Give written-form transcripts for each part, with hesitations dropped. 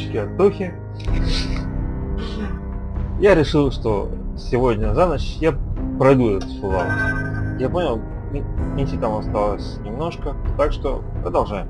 разработчики от Тохи. Я решил, что сегодня за ночь я пройду этот Fallout. Я понял, миссий там осталось немножко, так что продолжаем.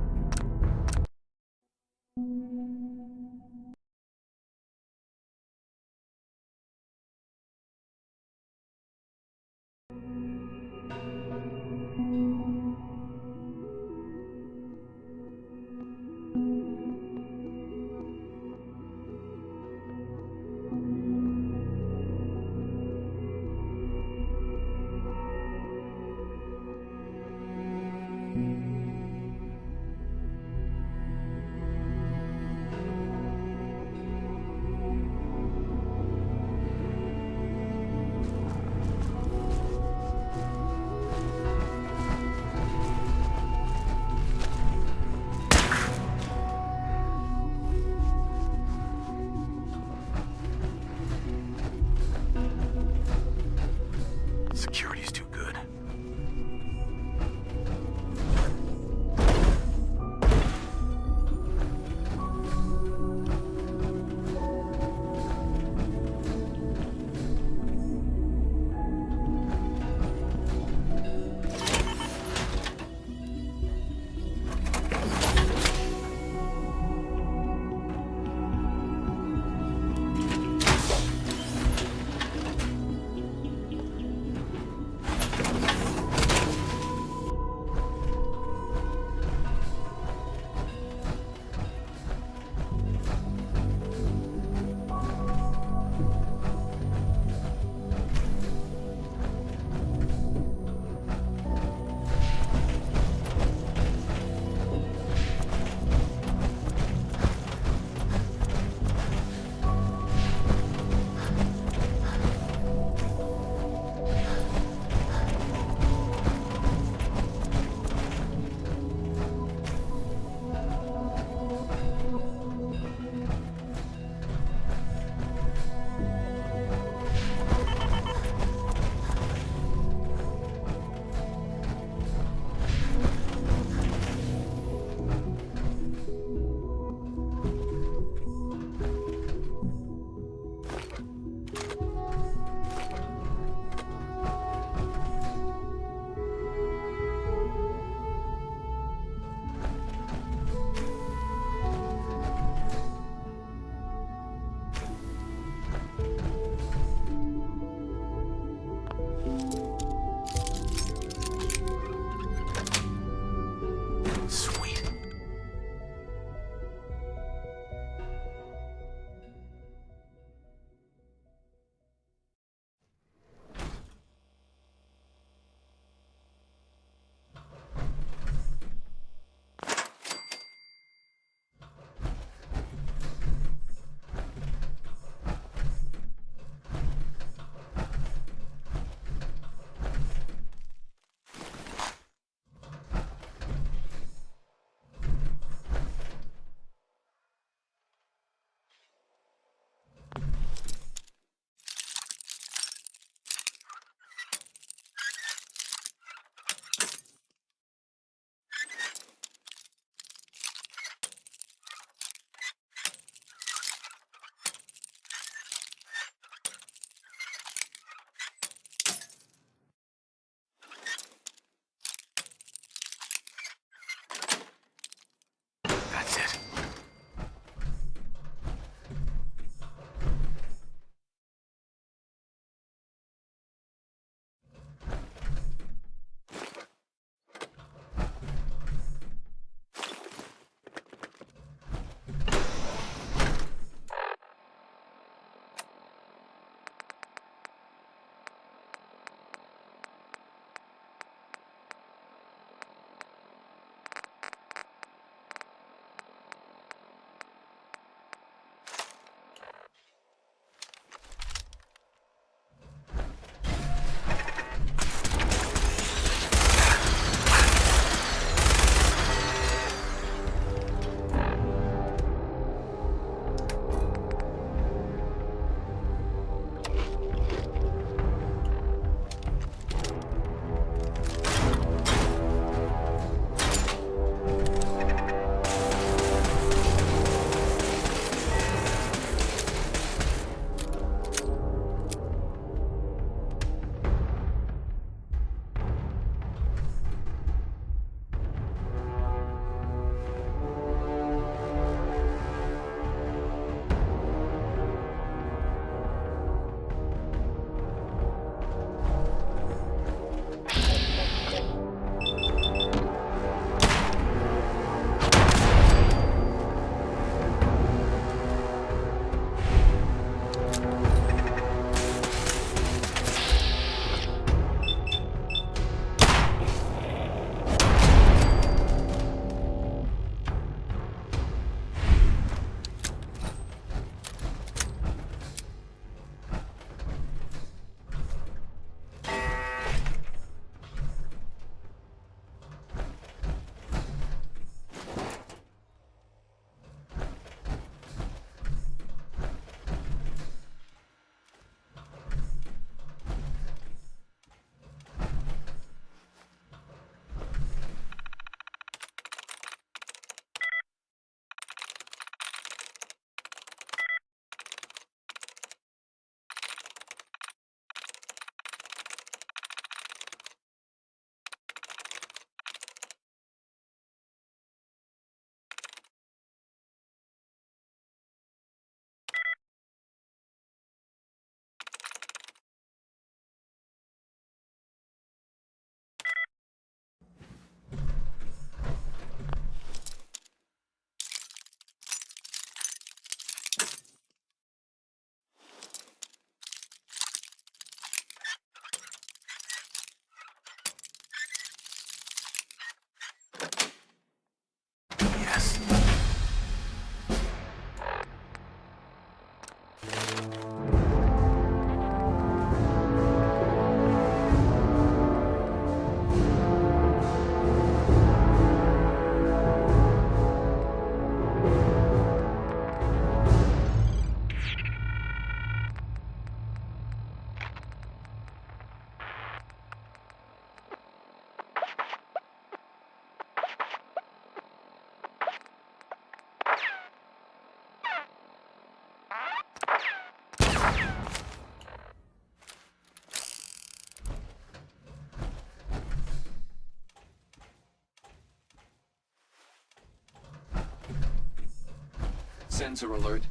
Sensor alert.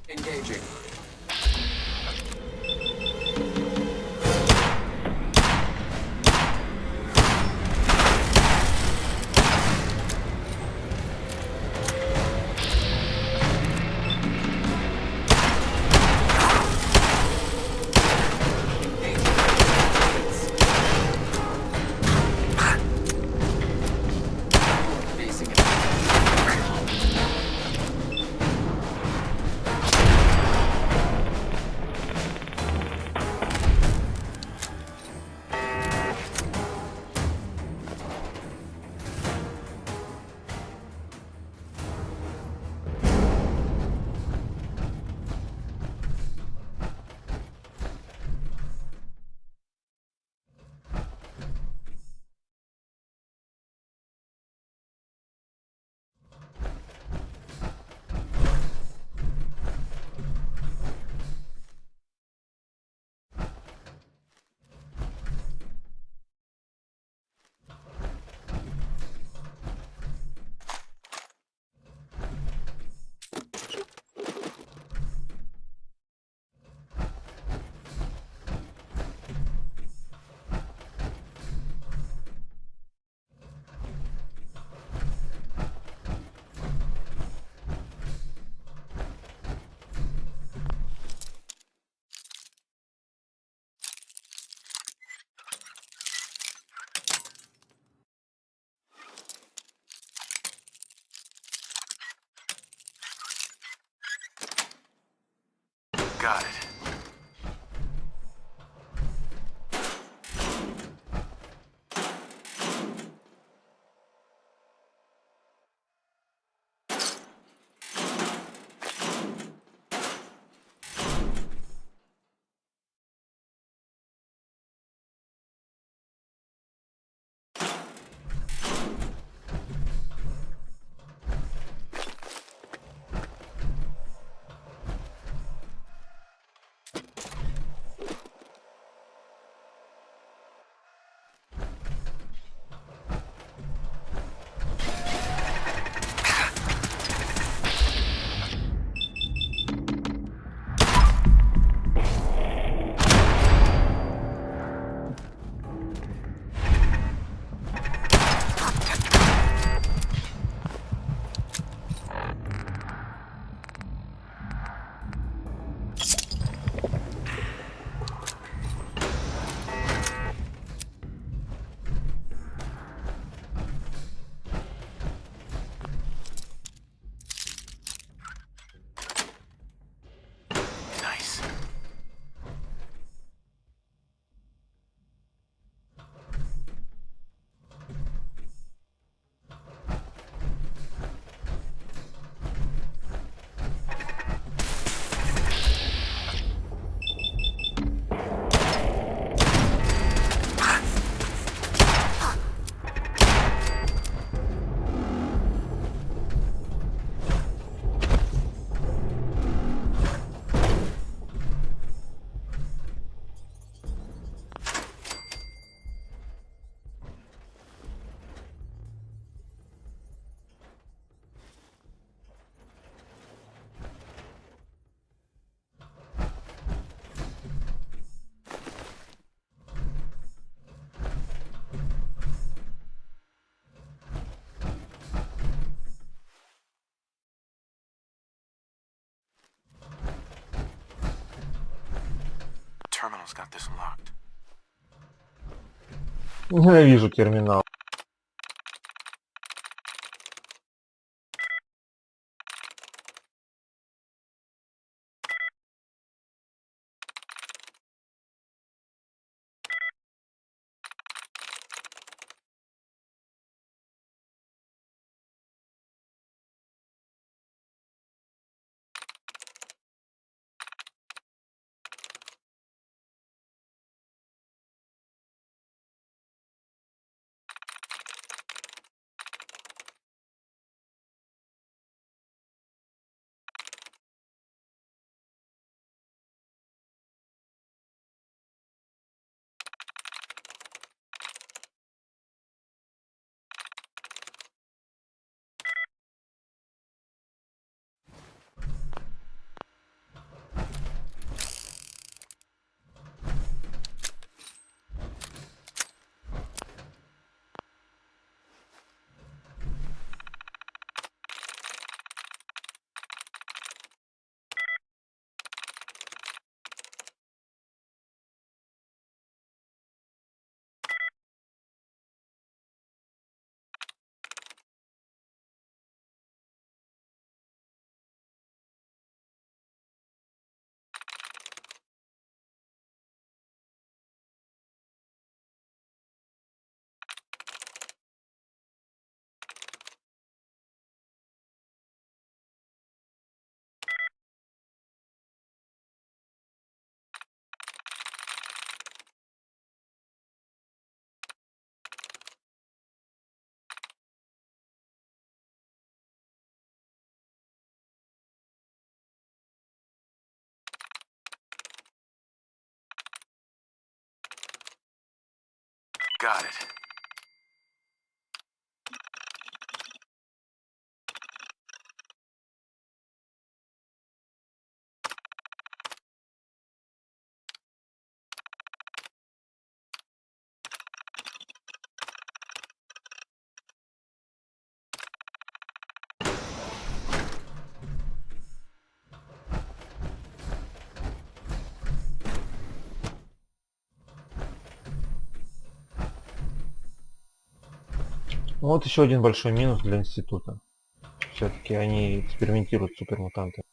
Engaging. Got it. Nice. Terminal's got this locked. Ненавижу терминал. Got it. Вот еще один большой минус для института. Все-таки они экспериментируют с супермутантами.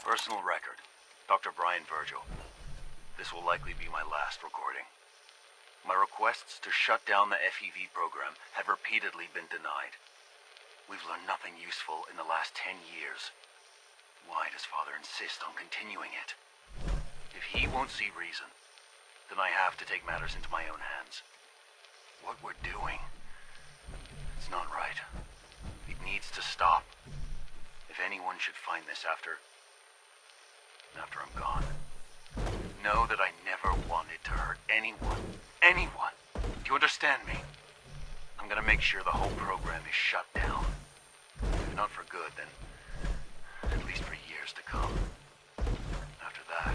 Personal record. Dr. Brian Virgil. This will likely be my last recording. My requests to shut down the FEV program have repeatedly been denied. We've learned nothing useful in the last 10 years. Why does Father insist on continuing it? If he won't see reason, then I have to take matters into my own hands. What we're doing, it's not right. It needs to stop. If anyone should find this after I'm gone, know that I never wanted to hurt anyone. Anyone! Do you understand me? I'm gonna make sure the whole program is shut down. If not for good, then at least for years to come. After that,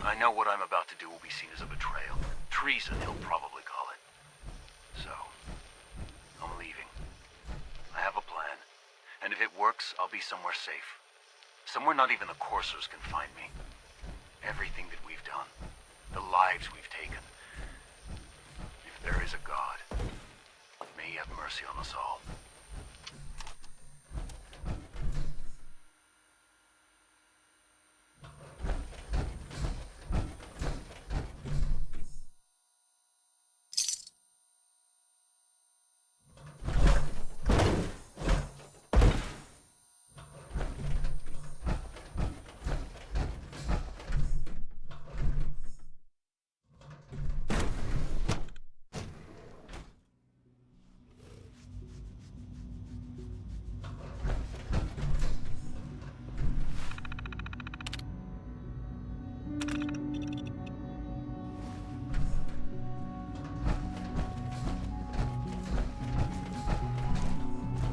I know what I'm about to do will be seen as a betrayal. Treason, he'll probably call it. So, I'm leaving. I have a plan, and if it works, I'll be somewhere safe. Somewhere not even the coursers can find me. Everything that we've done, the lives we've taken. If there is a God, may he have mercy on us all.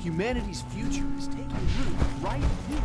Humanity's future is taking root right here.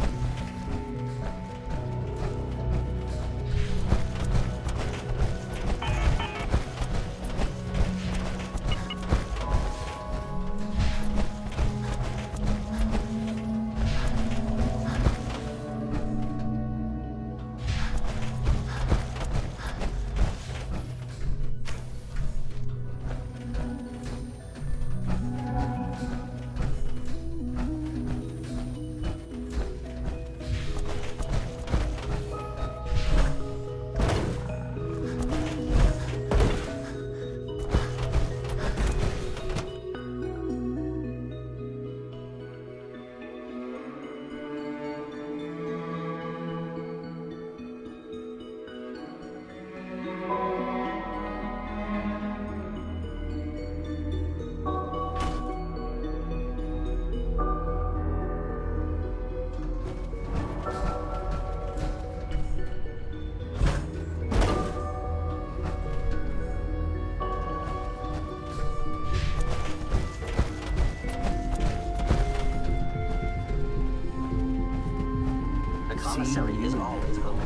Commissary is always willing.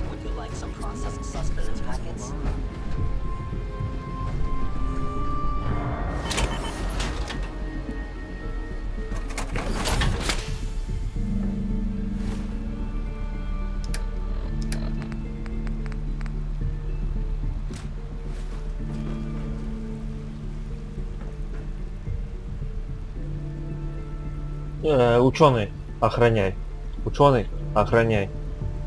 Would you like some processed sustenance packets? Ученый, охраняй. Ученый, охраняй.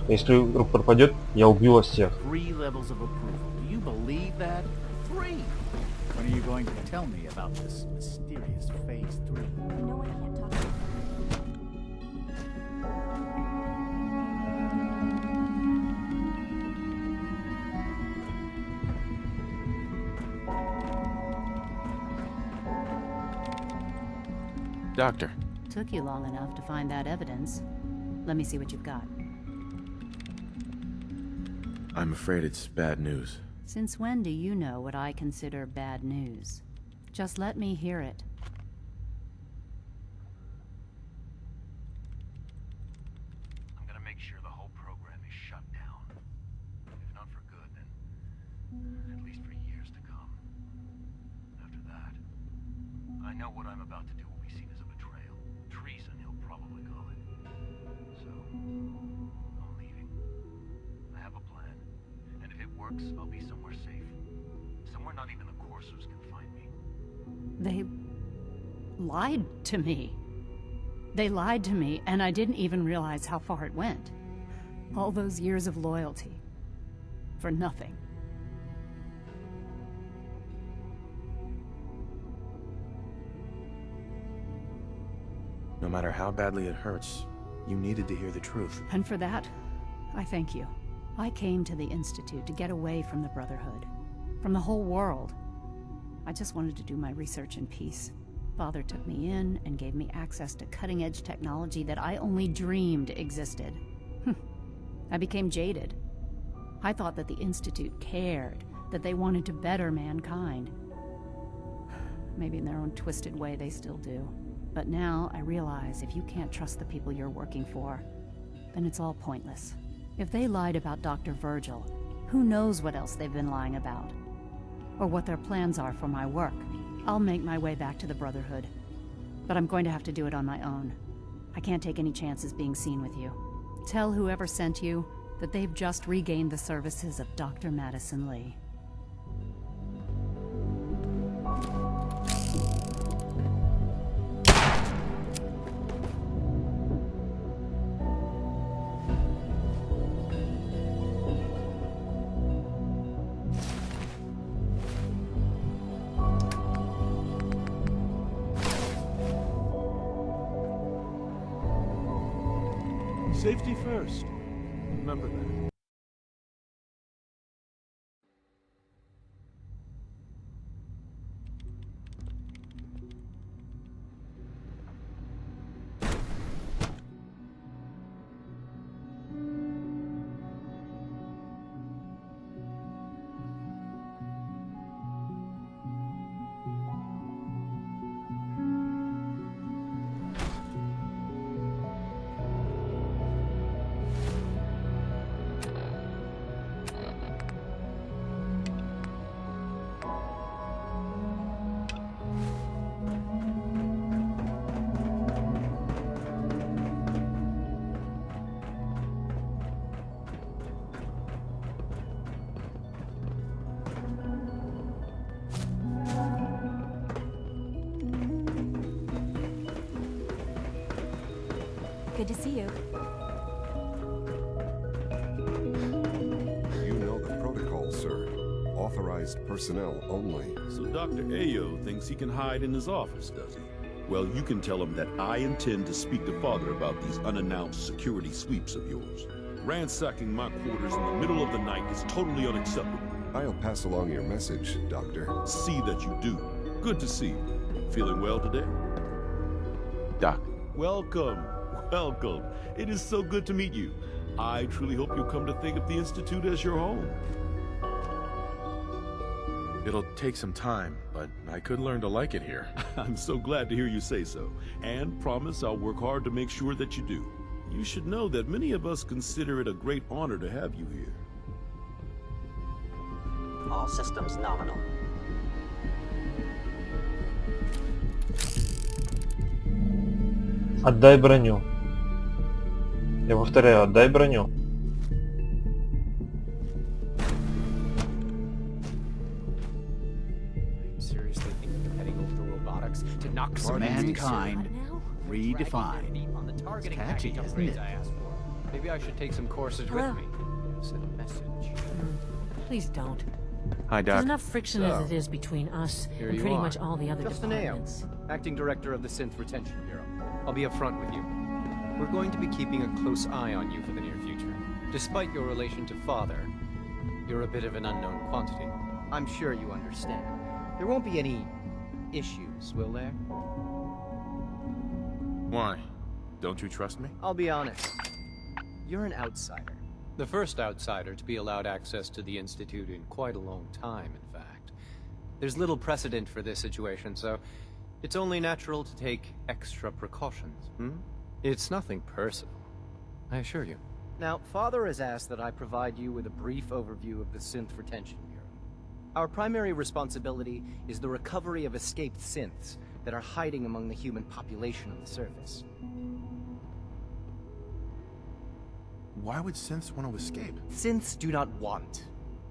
Если вдруг пропадет, я убью вас всех. 3 levels of approval. Do you believe that? 3! When are you going to tell me about this mysterious phase 3? You know I can't talk about it. Doctor. Took you long enough to find that evidence. Let me see what you've got. I'm afraid it's bad news. Since when do you know what I consider bad news? Just let me hear it. I'm gonna make sure the whole program is shut down. If not for good, then at least for years to come. After that, I know what I'm about to do will be seen as a betrayal. Treason, he'll probably call it. So, I'm leaving. I have a plan. And if it works, I'll be somewhere safe. Somewhere not even the coursers can find me. They lied to me. They lied to me, and I didn't even realize how far it went. All those years of loyalty. For nothing. No matter how badly it hurts, you needed to hear the truth. And for that, I thank you. I came to the Institute to get away from the Brotherhood. From the whole world. I just wanted to do my research in peace. Father took me in and gave me access to cutting-edge technology that I only dreamed existed. I became jaded. I thought that the Institute cared, that they wanted to better mankind. Maybe in their own twisted way they still do. But now I realize if you can't trust the people you're working for, then it's all pointless. If they lied about Dr. Virgil, who knows what else they've been lying about? Or what their plans are for my work. I'll make my way back to the Brotherhood. But I'm going to have to do it on my own. I can't take any chances being seen with you. Tell whoever sent you that they've just regained the services of Dr. Madison Lee. Safety first. Remember that. Good to see you. You know the protocol, sir. Authorized personnel only. So Dr. Ayo thinks he can hide in his office, does he? Well, you can tell him that I intend to speak to Father about these unannounced security sweeps of yours. Ransacking my quarters in the middle of the night is totally unacceptable. I'll pass along your message, Doctor. See that you do. Good to see you. Feeling well today? Doc. Welcome. Welcome. It is so good to meet you. I truly hope you'll come to think of the Institute as your home. It'll take some time, but I could learn to like it here. I'm so glad to hear you say so, and promise I'll work hard to make sure that you do. You should know that many of us consider it a great honor to have you here. All systems nominal. Отдай броню. Я повторяю, отдай броню. Seriously thinking of heading over to robotics to knock some Mankind What now? redefined. on the targeting It's catchy, package isn't upgrades it? I asked for. Maybe I should take some courses Hello? with me. Send a message. Please don't. Hi, There's Doc. enough friction as it is between us Here and you pretty are. much all the other Justin Ayo, departments. acting director of the Synth Retention Bureau. I'll be upfront with you. We're going to be keeping a close eye on you for the near future. Despite your relation to Father, you're a bit of an unknown quantity. I'm sure you understand. There won't be any issues, will there? Why? Don't you trust me? I'll be honest. You're an outsider. The first outsider to be allowed access to the Institute in quite a long time, in fact. There's little precedent for this situation, so it's only natural to take extra precautions, It's nothing personal, I assure you. Now, Father has asked that I provide you with a brief overview of the Synth Retention Bureau. Our primary responsibility is the recovery of escaped synths that are hiding among the human population on the surface. Why would synths want to escape? Synths do not want.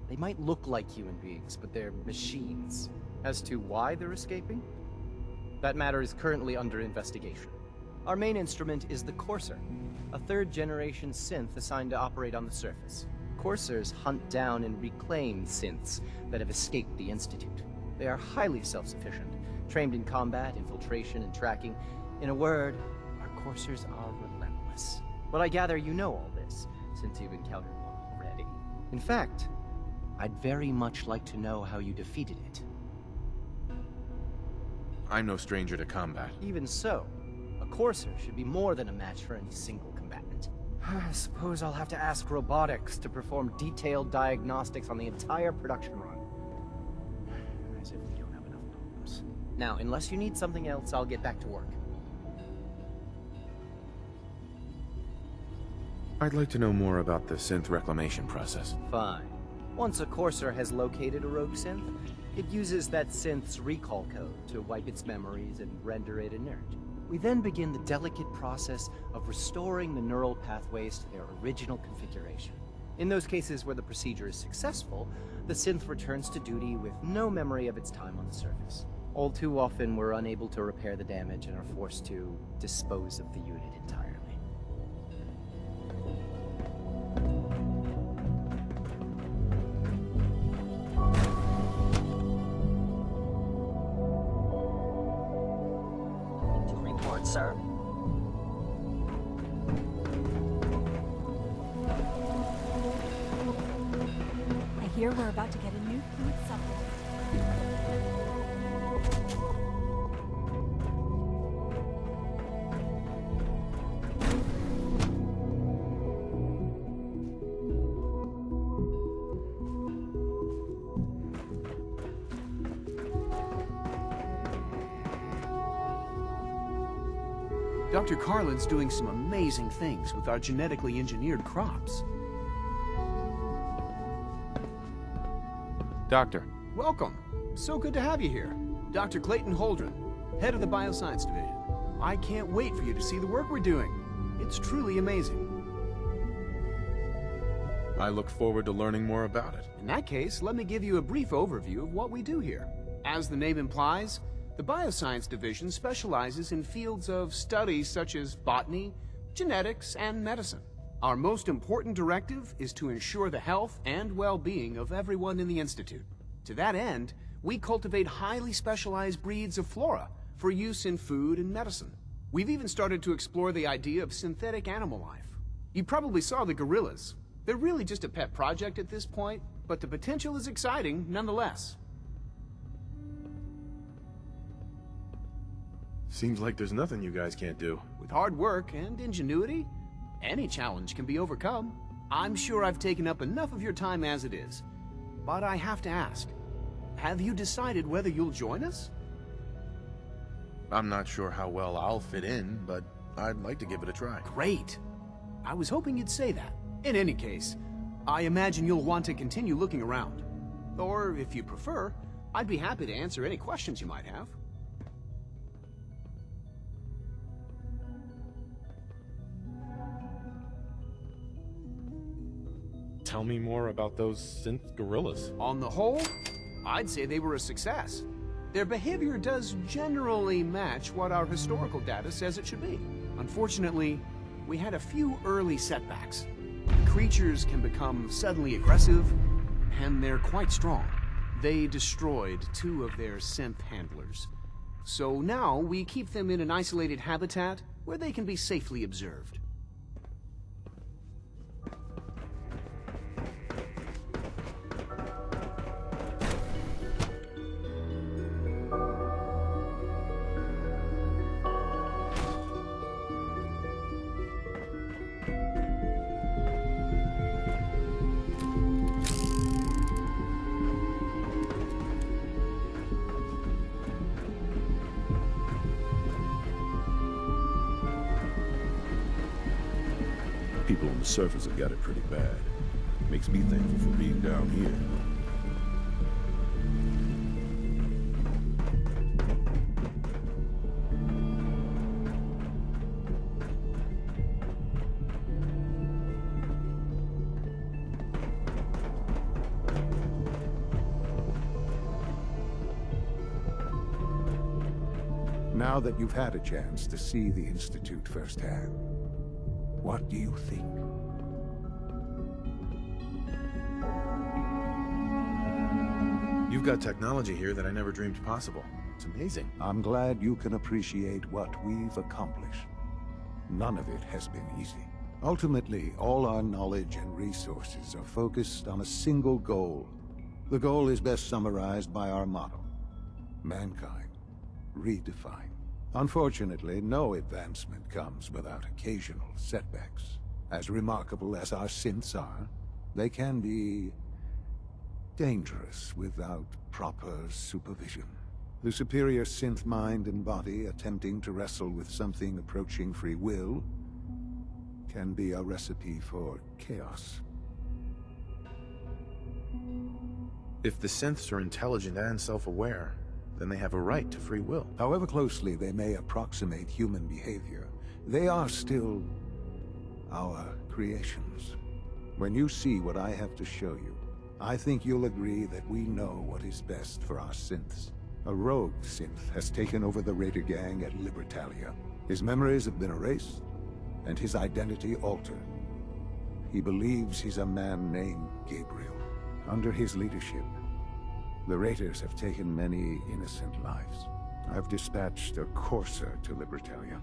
They might look like human beings, but they're machines. As to why they're escaping? That matter is currently under investigation. Our main instrument is the Courser, a third-generation synth assigned to operate on the surface. Coursers hunt down and reclaim synths that have escaped the Institute. They are highly self-sufficient, trained in combat, infiltration, and tracking. In a word, our Coursers are relentless. But I gather you know all this, since you've encountered one already. In fact, I'd very much like to know how you defeated it. I'm no stranger to combat. Even so, a Courser should be more than a match for any single combatant. I suppose I'll have to ask robotics to perform detailed diagnostics on the entire production run. As if we don't have enough problems. Now, unless you need something else, I'll get back to work. I'd like to know more about the synth reclamation process. Fine. Once a Courser has located a rogue synth, it uses that synth's recall code to wipe its memories and render it inert. We then begin the delicate process of restoring the neural pathways to their original configuration. In those cases where the procedure is successful, the synth returns to duty with no memory of its time on the surface. All too often, we're unable to repair the damage and are forced to dispose of the unit entirely. Sir. I hear we're about to get a new food supplement. Dr. Carlin's doing some amazing things with our genetically engineered crops. Doctor. Welcome. So good to have you here. Dr. Clayton Holdren, head of the Bioscience Division. I can't wait for you to see the work we're doing. It's truly amazing. I look forward to learning more about it. In that case, let me give you a brief overview of what we do here. As the name implies, the Bioscience Division specializes in fields of studies such as botany, genetics, and medicine. Our most important directive is to ensure the health and well-being of everyone in the Institute. To that end, we cultivate highly specialized breeds of flora for use in food and medicine. We've even started to explore the idea of synthetic animal life. You probably saw the gorillas. They're really just a pet project at this point, but the potential is exciting nonetheless. Seems like there's nothing you guys can't do. With hard work and ingenuity, any challenge can be overcome. I'm sure I've taken up enough of your time as it is. But I have to ask, have you decided whether you'll join us? I'm not sure how well I'll fit in, but I'd like to give it a try. Great. I was hoping you'd say that. In any case, I imagine you'll want to continue looking around. Or, if you prefer, I'd be happy to answer any questions you might have. Tell me more about those synth gorillas. On the whole, I'd say they were a success. Their behavior does generally match what our historical data says it should be. Unfortunately, we had a few early setbacks. Creatures can become suddenly aggressive, and they're quite strong. They destroyed 2 of their synth handlers. So now we keep them in an isolated habitat where they can be safely observed. surface have got it pretty bad. Makes me thankful for being down here. Now that you've had a chance to see the Institute firsthand, what do you think? You've got technology here that I never dreamed possible. It's amazing. I'm glad you can appreciate what we've accomplished. None of it has been easy. Ultimately, all our knowledge and resources are focused on a single goal. The goal is best summarized by our motto: mankind redefined. Unfortunately, no advancement comes without occasional setbacks. As remarkable as our synths are, they can be dangerous without proper supervision. The superior synth mind and body attempting to wrestle with something approaching free will can be a recipe for chaos. If the synths are intelligent and self-aware, then they have a right to free will. However closely they may approximate human behavior, they are still our creations. When you see what I have to show you, I think you'll agree that we know what is best for our synths. A rogue synth has taken over the Raider gang at Libertalia. His memories have been erased, and his identity altered. He believes he's a man named Gabriel. Under his leadership, the Raiders have taken many innocent lives. I've dispatched a courser to Libertalia.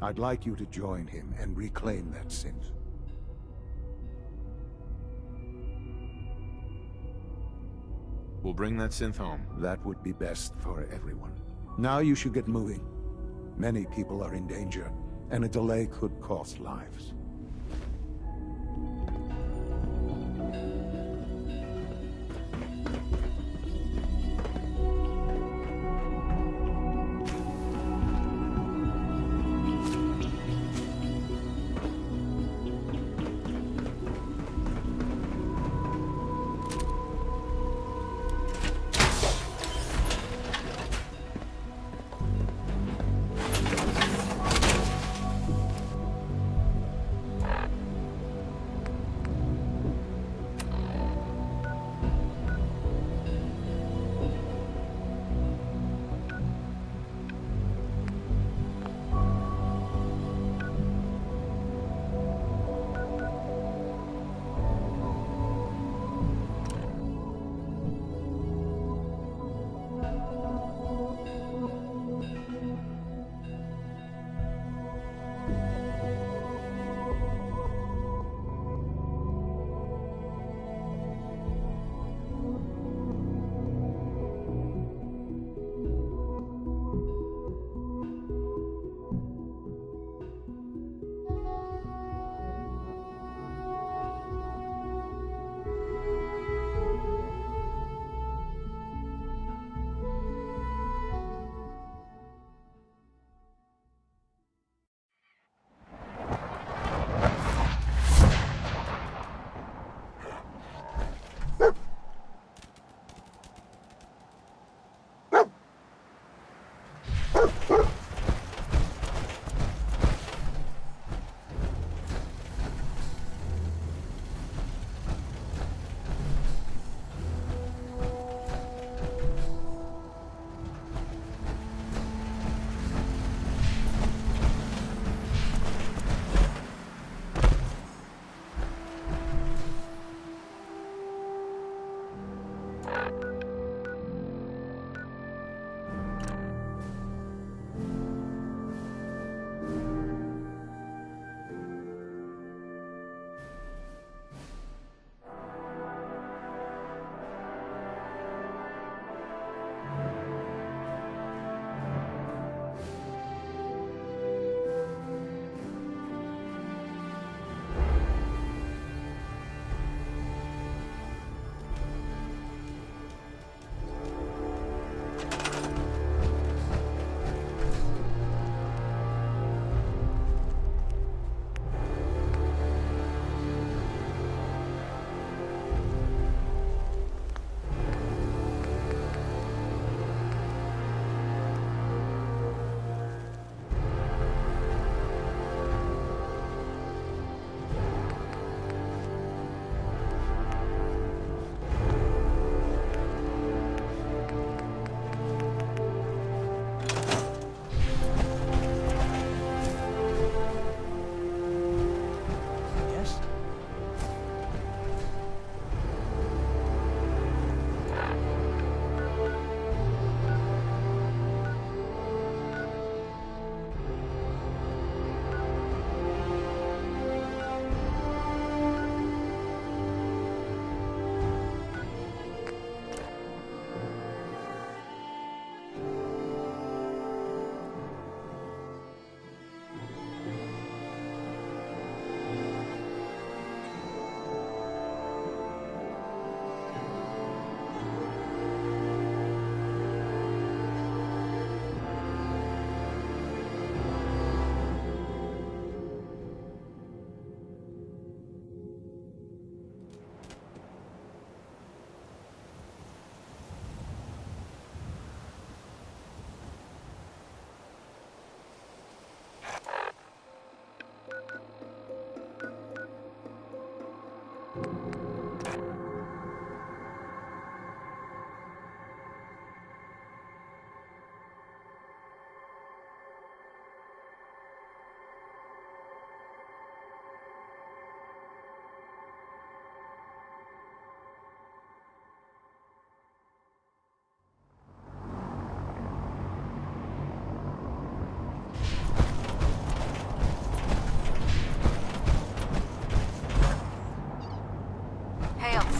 I'd like you to join him and reclaim that synth. We'll bring that synth home. That would be best for everyone. Now you should get moving. Many people are in danger, and a delay could cost lives.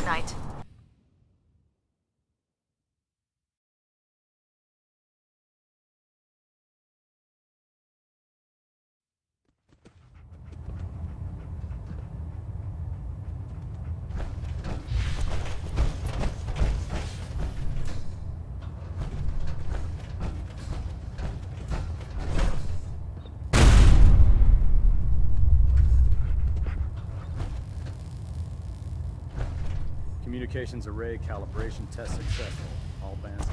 Knight. Communications array calibration test successful. All bands.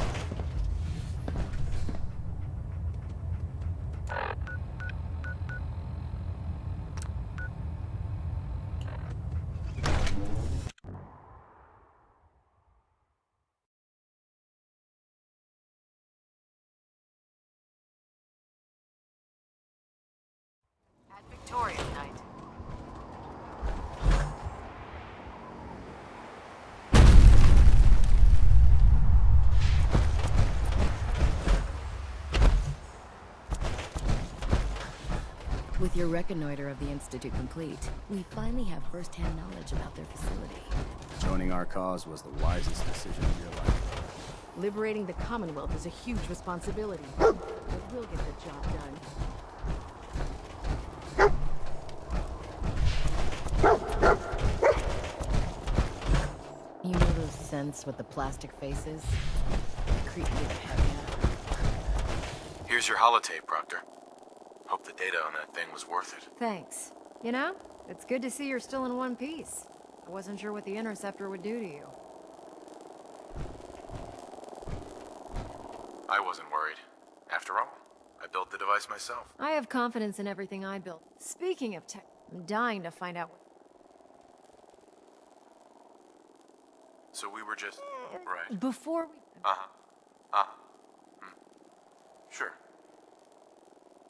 At Victoria, Knight. With your reconnoiter of the Institute complete, we finally have first-hand knowledge about their facility. Joining our cause was the wisest decision of your life. Liberating the Commonwealth is a huge responsibility, but we'll get the job done. You know those scents with the plastic faces? Creep me the heck out. Here's your holotape, Proctor. Hope the data on that thing was worth it. Thanks. You know, it's good to see you're still in one piece. I wasn't sure what the Interceptor would do to you. I wasn't worried. After all, I built the device myself. I have confidence in everything I built. Speaking of tech, I'm dying to find out what... So we were just... right. Before we... Uh-huh. Uh-huh. Sure.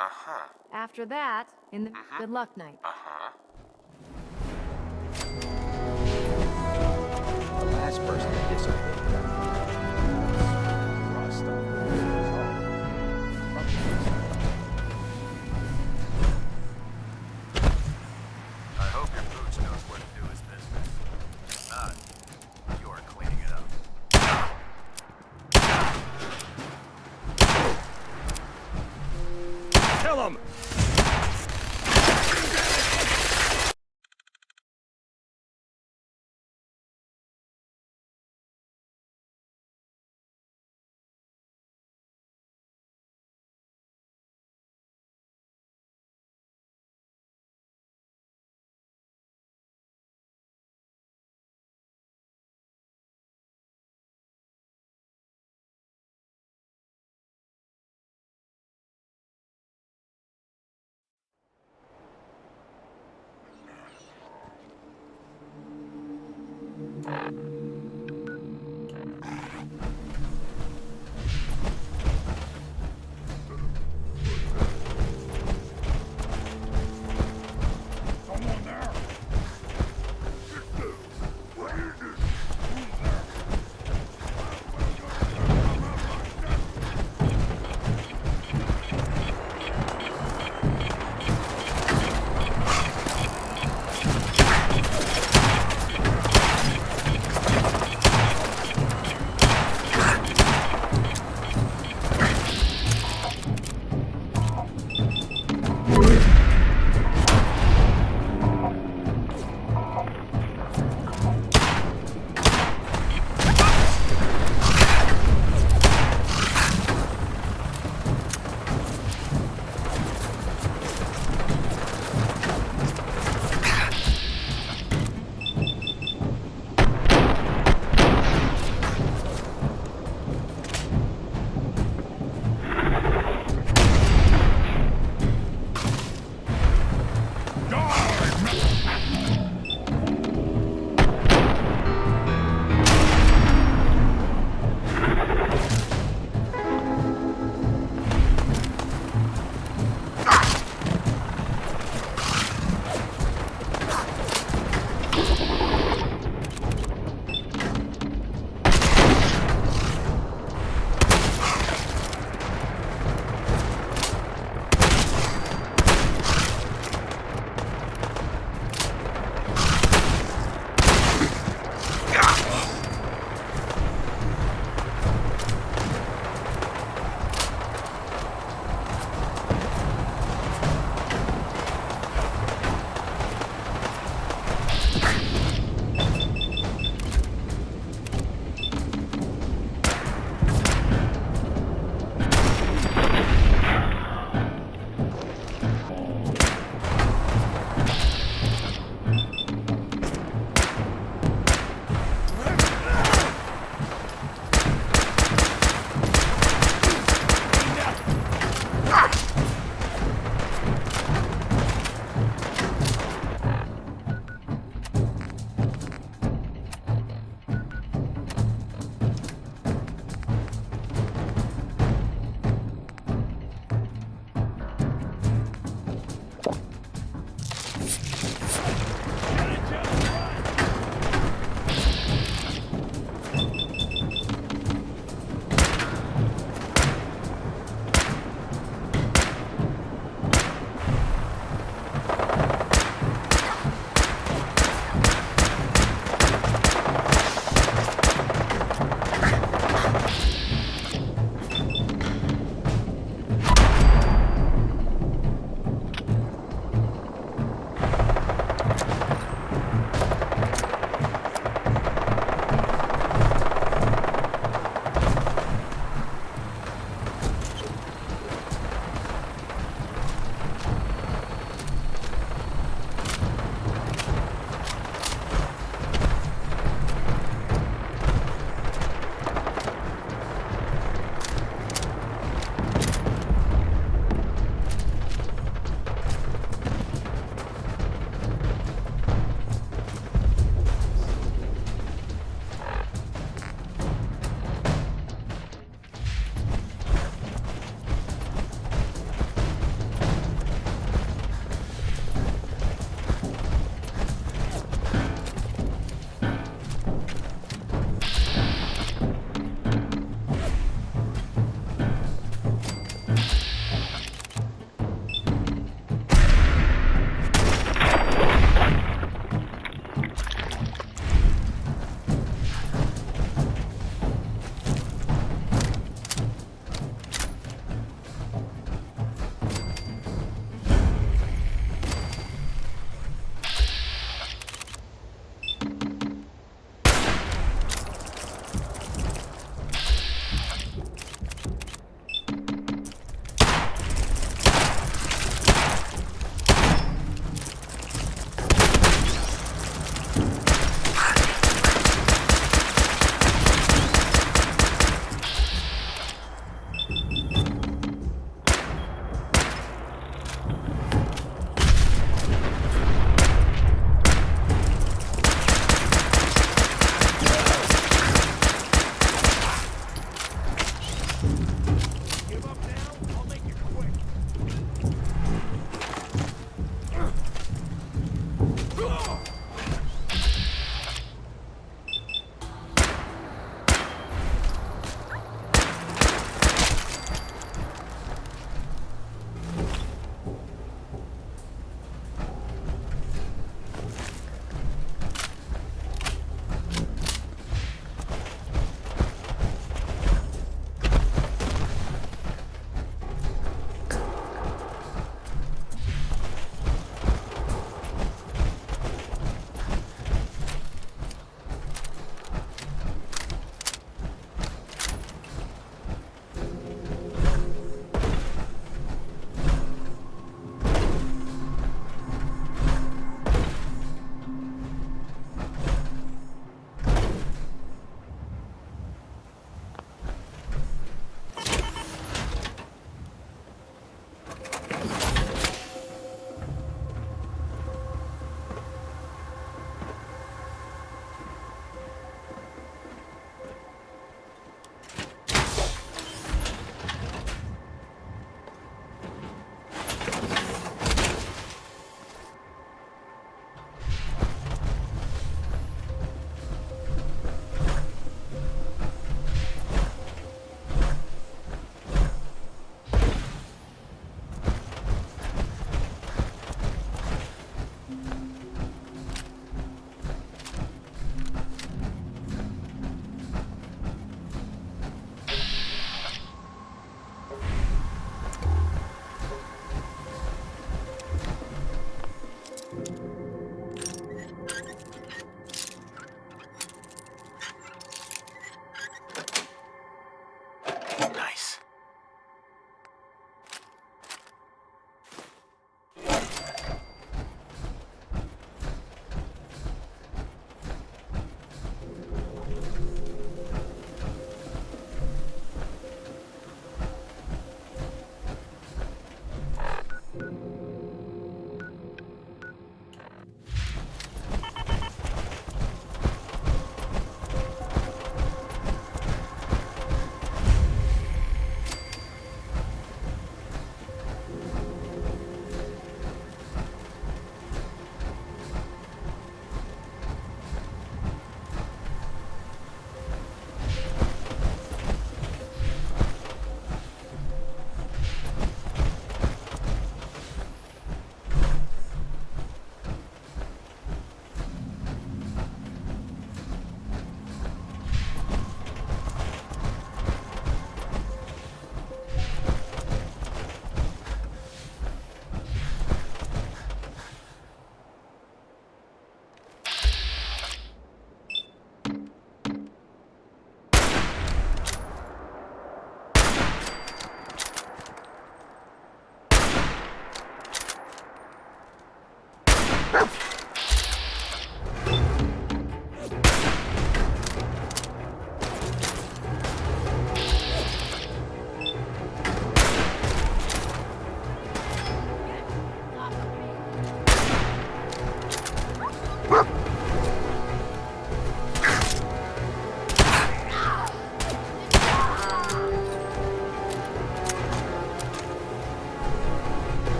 Uh-huh. After that, in the... Good luck, Knight. Uh-huh. The last person to disobey I hope your boots knows what to do his business. If not, you are cleaning it up. Kill him!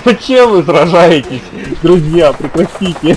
Зачем вы сражаетесь? Друзья, прекратите.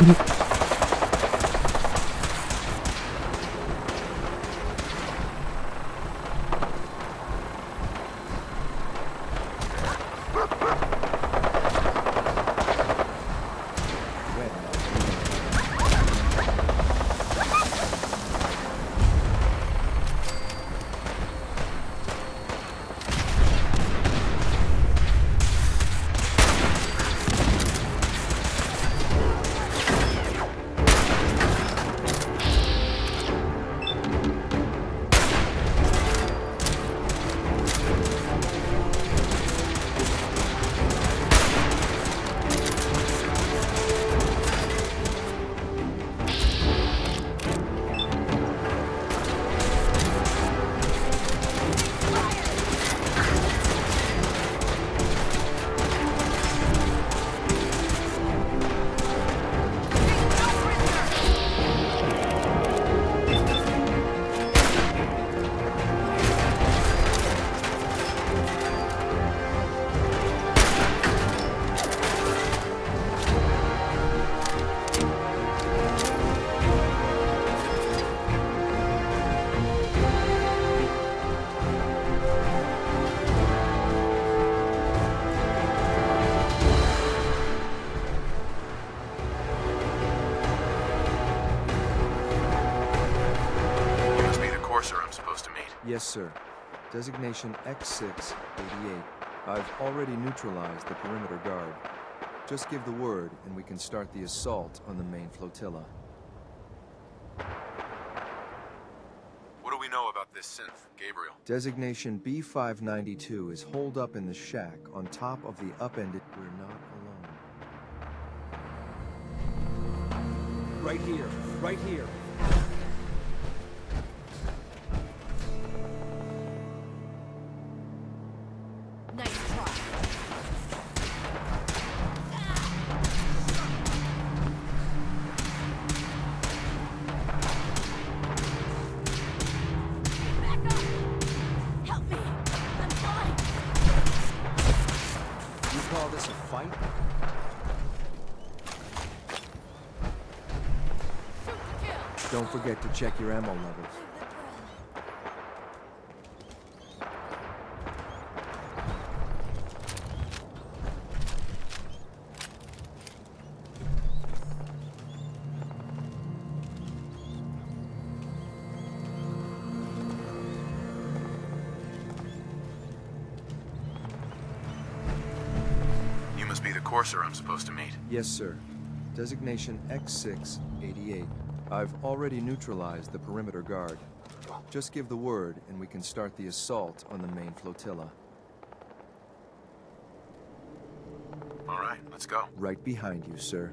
Yes, sir. Designation X688. I've already neutralized the perimeter guard. Just give the word, and we can start the assault on the main flotilla. What do we know about this synth, Gabriel? Designation B592 is holed up in the shack on top of the upended... We're not alone. Right here. Right here. Don't forget to check your ammo levels. You must be the courser I'm supposed to meet. Yes, sir. Designation X688. I've already neutralized the perimeter guard. Just give the word, and we can start the assault on the main flotilla. All right, let's go. Right behind you, sir.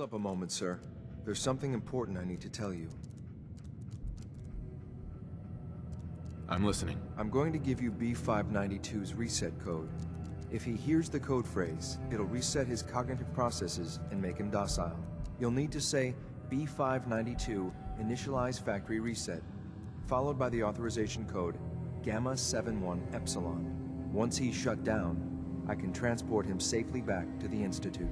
up a moment, sir. There's something important I need to tell you. I'm listening. I'm going to give you B592's reset code. If he hears the code phrase, it'll reset his cognitive processes and make him docile. You'll need to say B592 initialize factory reset, followed by the authorization code Gamma 71 Epsilon. Once he's shut down, I can transport him safely back to the Institute.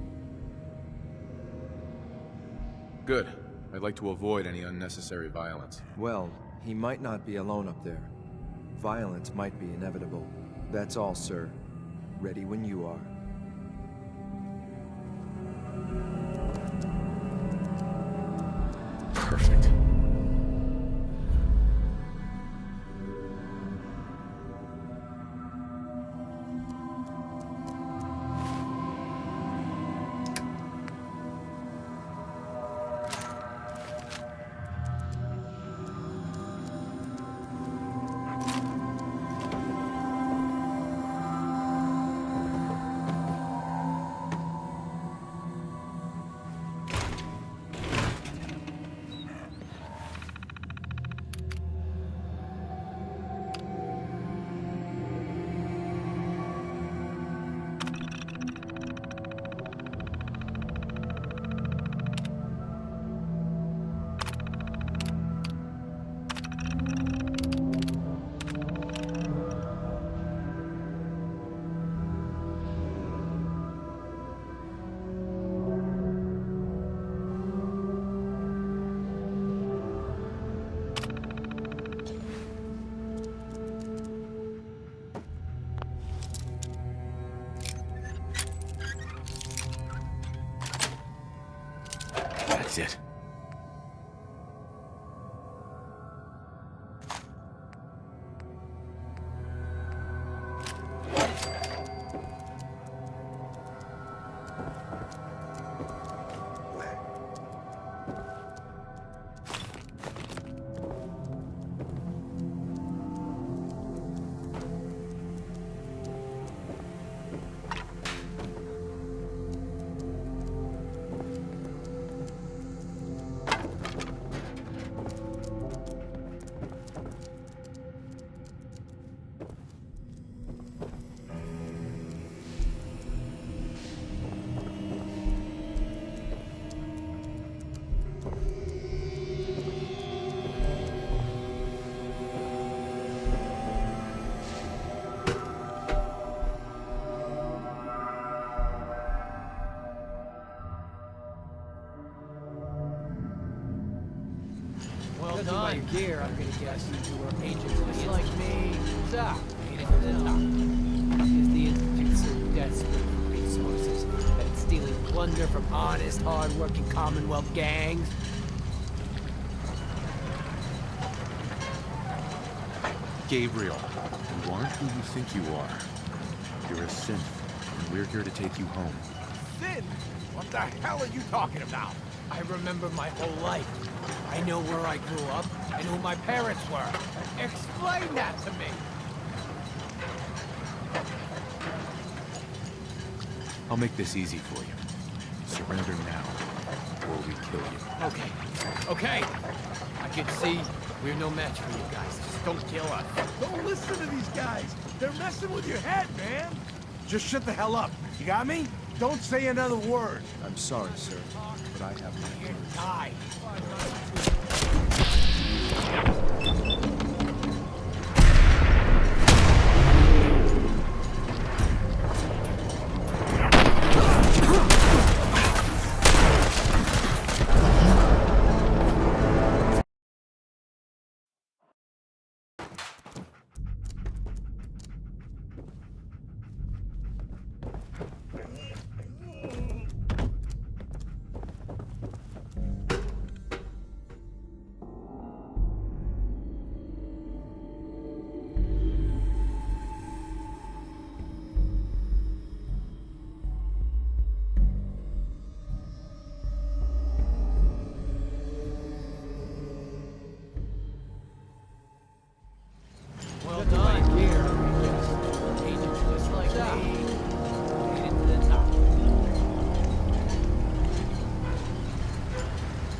Good. I'd like to avoid any unnecessary violence. Well, he might not be alone up there. Violence might be inevitable. That's all, sir. Ready when you are. Perfect. That's it. By your gear, I'm gonna guess you were agents just like me. Stop. Made it to the top. Is the Institute so desperate for resources that it's stealing plunder from honest, hard-working Commonwealth gangs? Gabriel, you aren't who you think you are. You're a synth, and we're here to take you home. Sin? What the hell are you talking about? I remember my whole life. I know where I grew up. I know who my parents were. Explain that to me. I'll make this easy for you. Surrender now, or we kill you. Okay. Okay. I can see we're no match for you guys. Just don't kill us. Don't listen to these guys. They're messing with your head, man. Just shut the hell up. You got me? Don't say another word. I'm sorry, sir, but I have my orders. Die.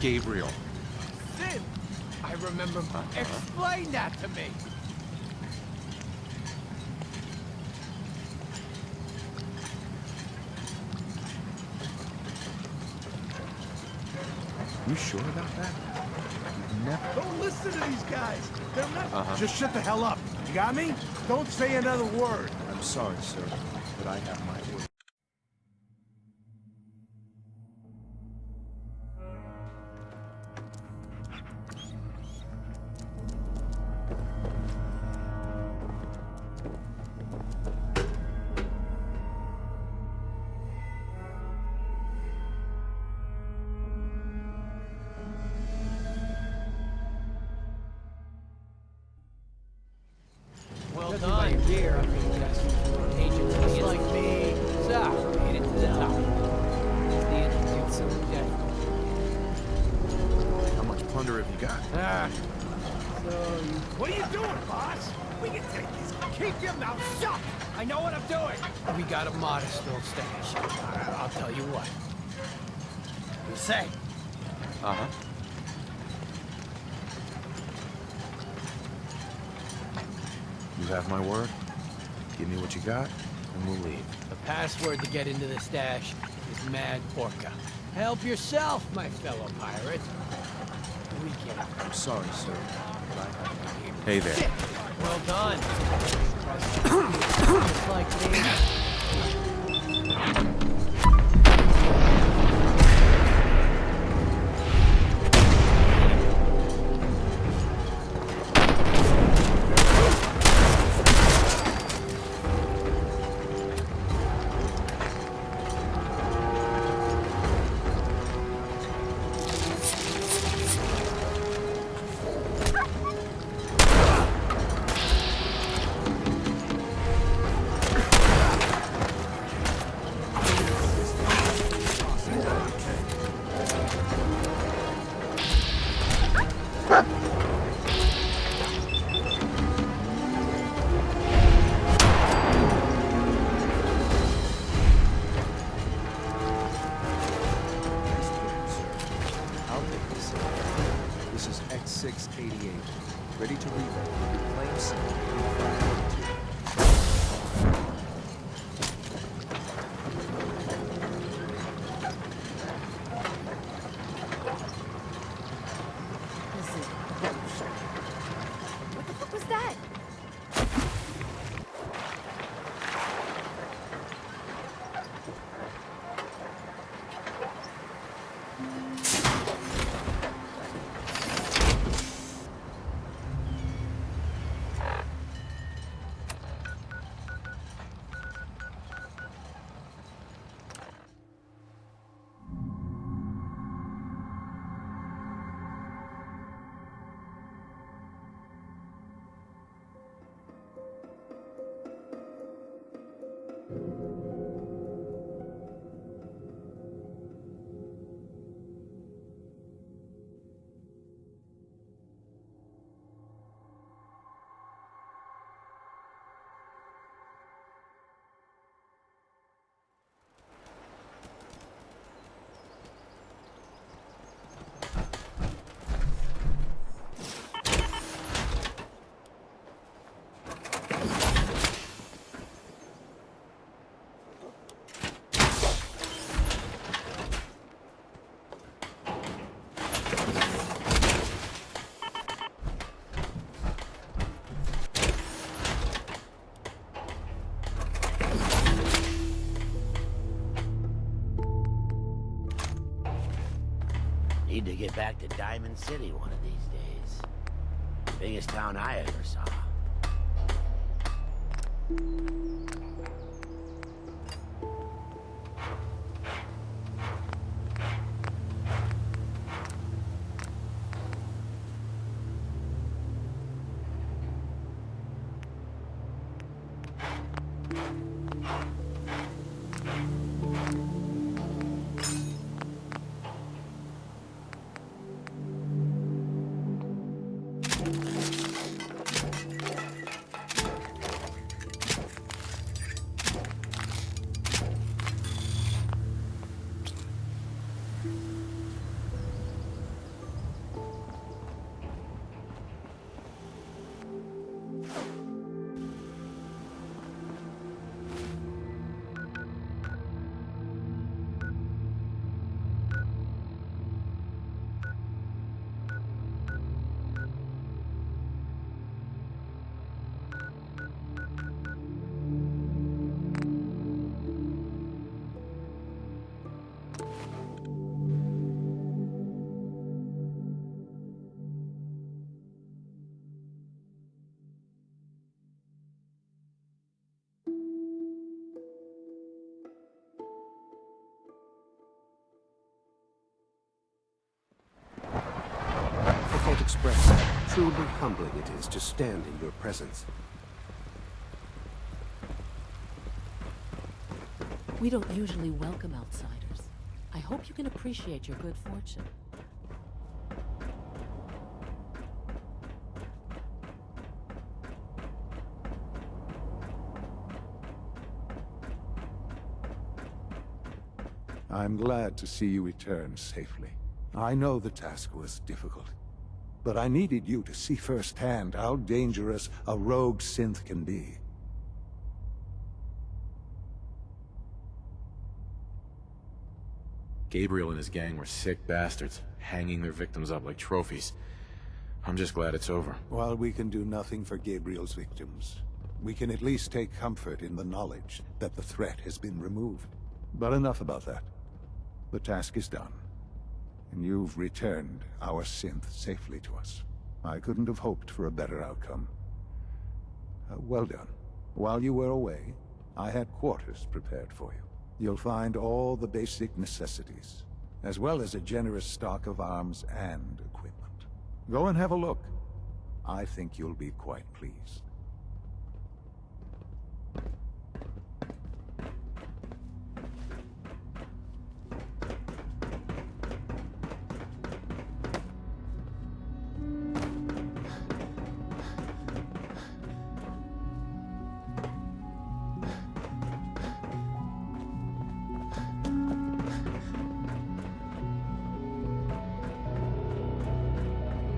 Gabriel. Sin! I remember. Explain that to me! You sure about that? You've never... Don't listen to these guys. They're not... Just shut the hell up. You got me? Don't say another word. I'm sorry, sir, but I have my word. Well done. Here, I'm gonna guess. Agents just like me. So, made it to the top. Is the Institute so dead? How much plunder have you got? What are you doing, boss? We can take these. Keep your mouth shut. I know what I'm doing. We got a modest little stash. I'll tell you what. You say? Uh-huh. You have my word. Give me what you got, and we'll leave. The password to get into the stash is Mad Orca. Help yourself, my fellow pirate. We get it. I'm sorry, sir, but I have my game. Hey there. Shit. Well done. Just like me. This is X688. Ready to reload. Reclaim some. What the fuck was that? Need to get back to Diamond City one of these days. Biggest town I ever saw. express how truly humbling it is to stand in your presence. We don't usually welcome outsiders. I hope you can appreciate your good fortune. I'm glad to see you return safely. I know the task was difficult, but I needed you to see firsthand how dangerous a rogue synth can be. Gabriel and his gang were sick bastards, hanging their victims up like trophies. I'm just glad it's over. While we can do nothing for Gabriel's victims, we can at least take comfort in the knowledge that the threat has been removed. But enough about that. The task is done, and you've returned our synth safely to us. I couldn't have hoped for a better outcome. Well done. While you were away, I had quarters prepared for you. You'll find all the basic necessities, as well as a generous stock of arms and equipment. Go and have a look. I think you'll be quite pleased.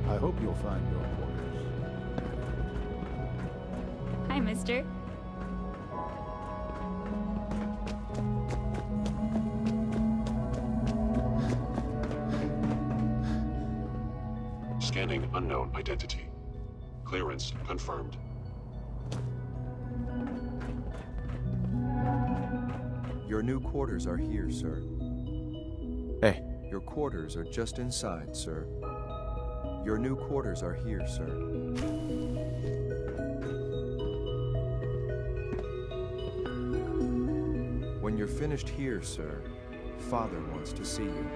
I hope you'll find your quarters. Hi, mister. Scanning unknown identity. Clearance confirmed. Your new quarters are here, sir. Hey. Your quarters are just inside, sir. Your new quarters are here, sir. When you're finished here, sir, Father wants to see you.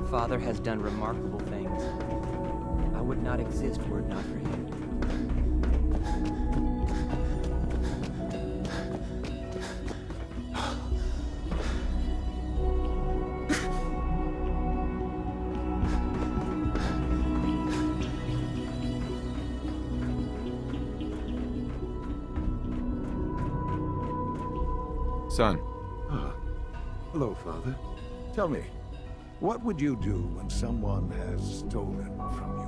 Father has done remarkable things. I would not exist were it not for him. Son. Ah. Hello, Father. Tell me, what would you do when someone has stolen from you?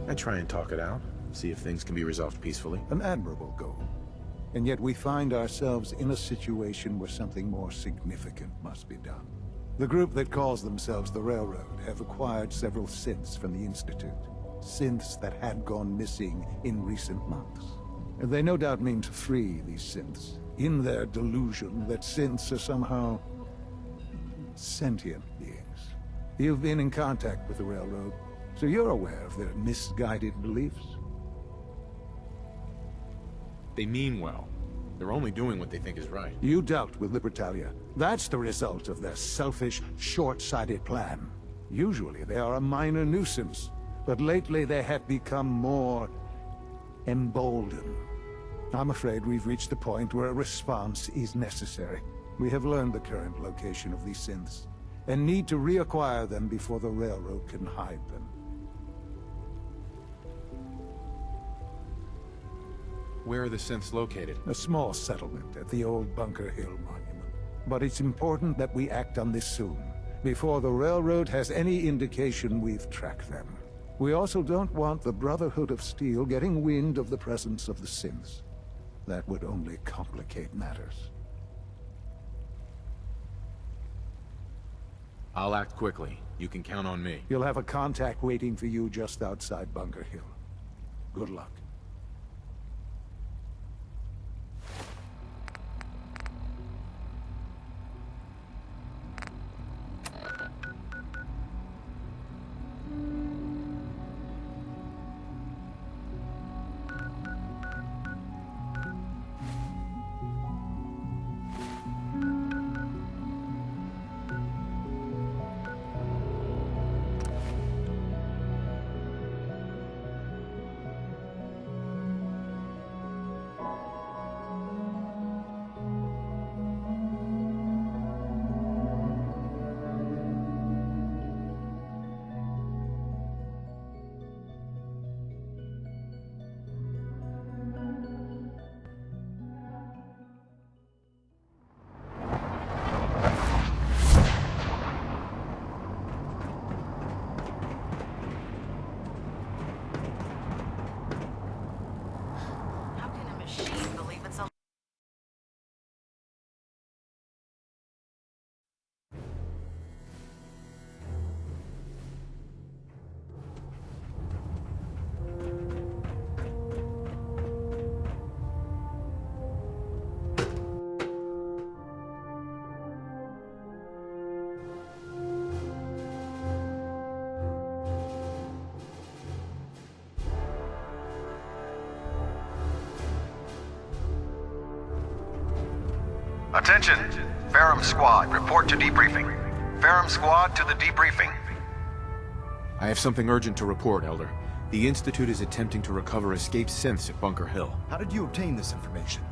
I try and talk it out, see if things can be resolved peacefully. An admirable goal. And yet we find ourselves in a situation where something more significant must be done. The group that calls themselves the Railroad have acquired several synths from the Institute. Synths that had gone missing in recent months. And they no doubt mean to free these synths, in their delusion that synths are somehow sentient beings. You've been in contact with the Railroad, so you're aware of their misguided beliefs? They mean well. They're only doing what they think is right. You dealt with Libertalia. That's the result of their selfish, short-sighted plan. Usually they are a minor nuisance, but lately they have become more emboldened. I'm afraid we've reached the point where a response is necessary. We have learned the current location of these synths, and need to reacquire them before the Railroad can hide them. Where are the synths located? A small settlement at the old Bunker Hill monument. But it's important that we act on this soon, before the Railroad has any indication we've tracked them. We also don't want the Brotherhood of Steel getting wind of the presence of the synths. That would only complicate matters. I'll act quickly. You can count on me. You'll have a contact waiting for you just outside Bunker Hill. Good luck. Attention! Ferrum Squad, report to debriefing. Ferrum Squad to the debriefing. I have something urgent to report, Elder. The Institute is attempting to recover escaped synths at Bunker Hill. How did you obtain this information?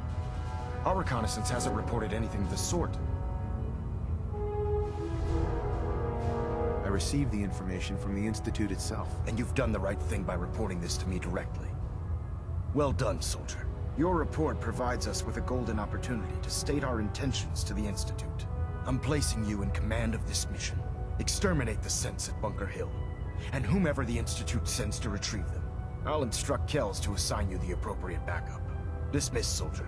Our reconnaissance hasn't reported anything of the sort. I received the information from the Institute itself. And you've done the right thing by reporting this to me directly. Well done, soldier. Your report provides us with a golden opportunity to state our intentions to the Institute. I'm placing you in command of this mission. Exterminate the synths at Bunker Hill, and whomever the Institute sends to retrieve them. I'll instruct Kells to assign you the appropriate backup. Dismissed, soldier.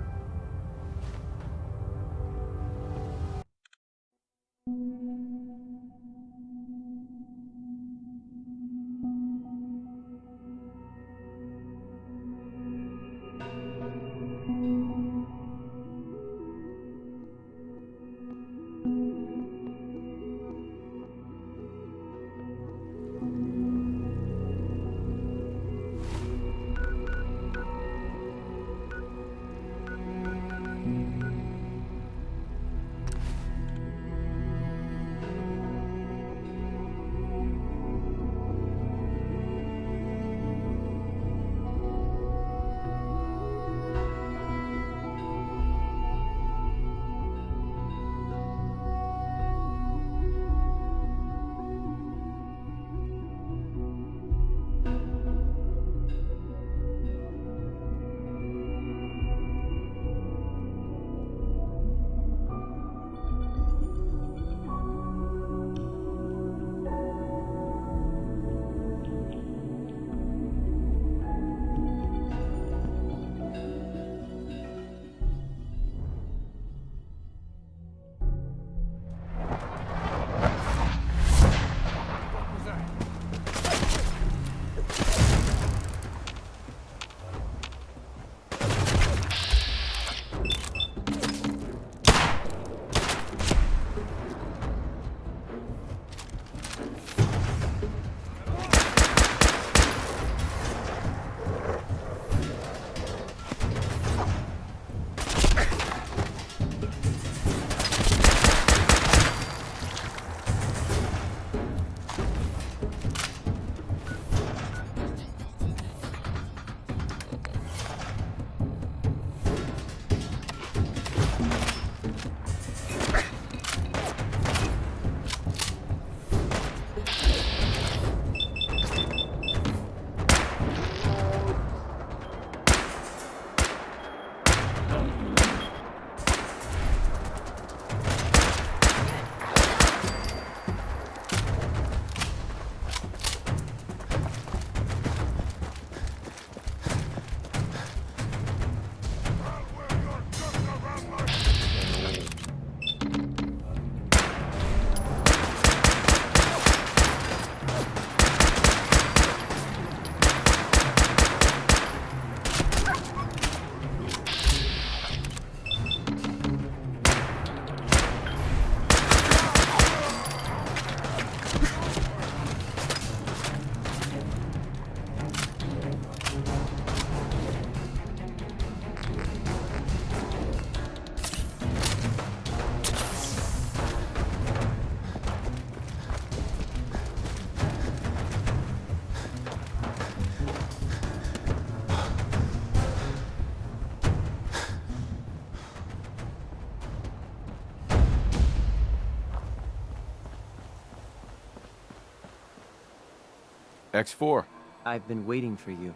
X4. I've been waiting for you.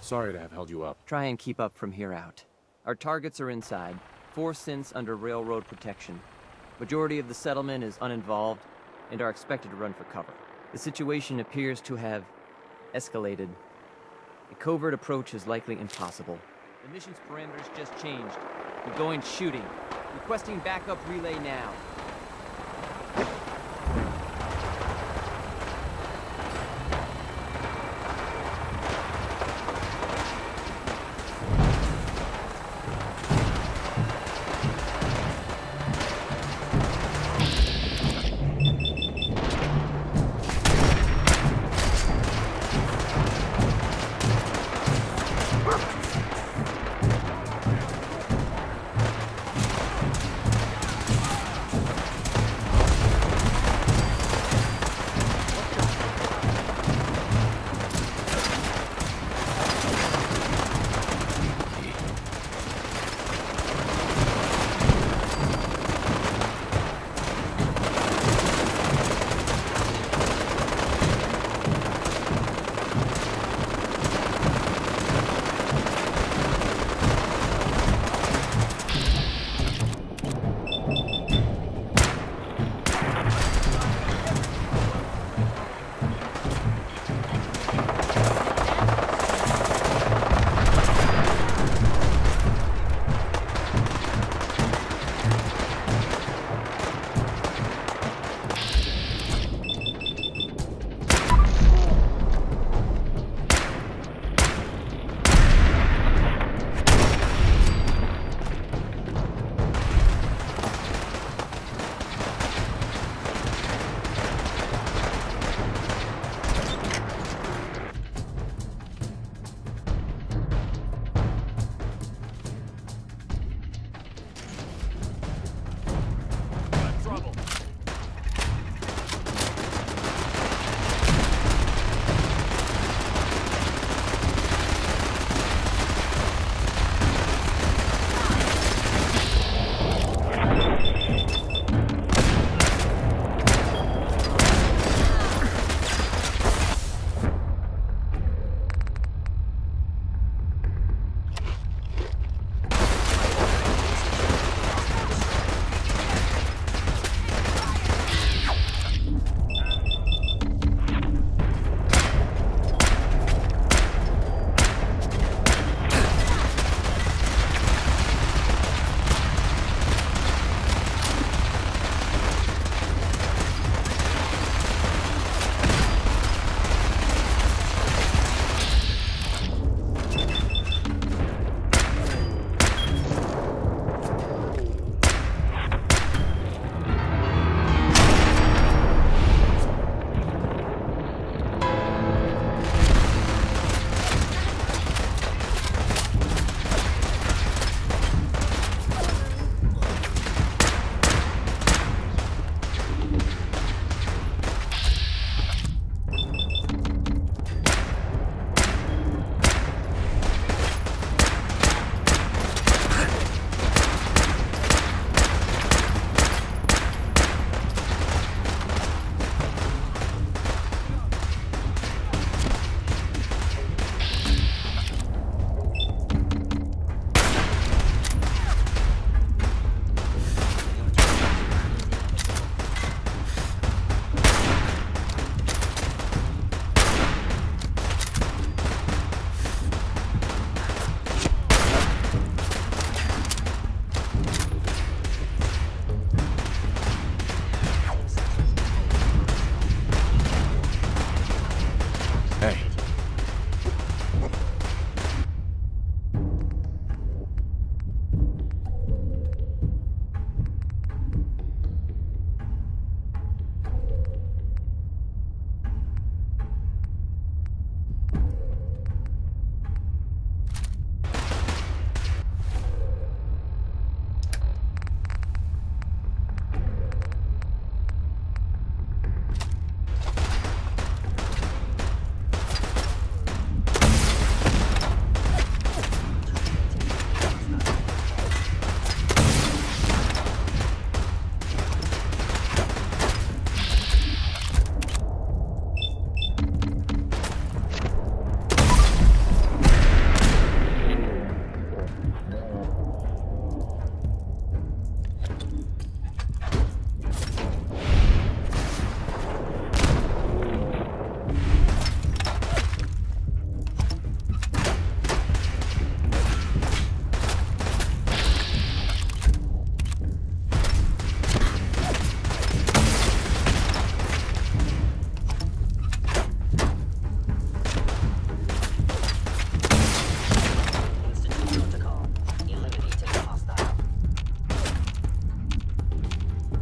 Sorry to have held you up. Try and keep up from here out. Our targets are inside, 4 synths under railroad protection. Majority of the settlement is uninvolved and are expected to run for cover. The situation appears to have escalated. A covert approach is likely impossible. The mission's parameters just changed. We're going shooting. Requesting backup relay now.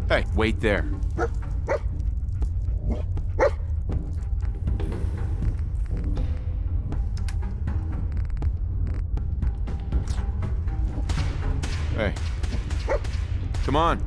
Hey, wait there. Hey. Come on.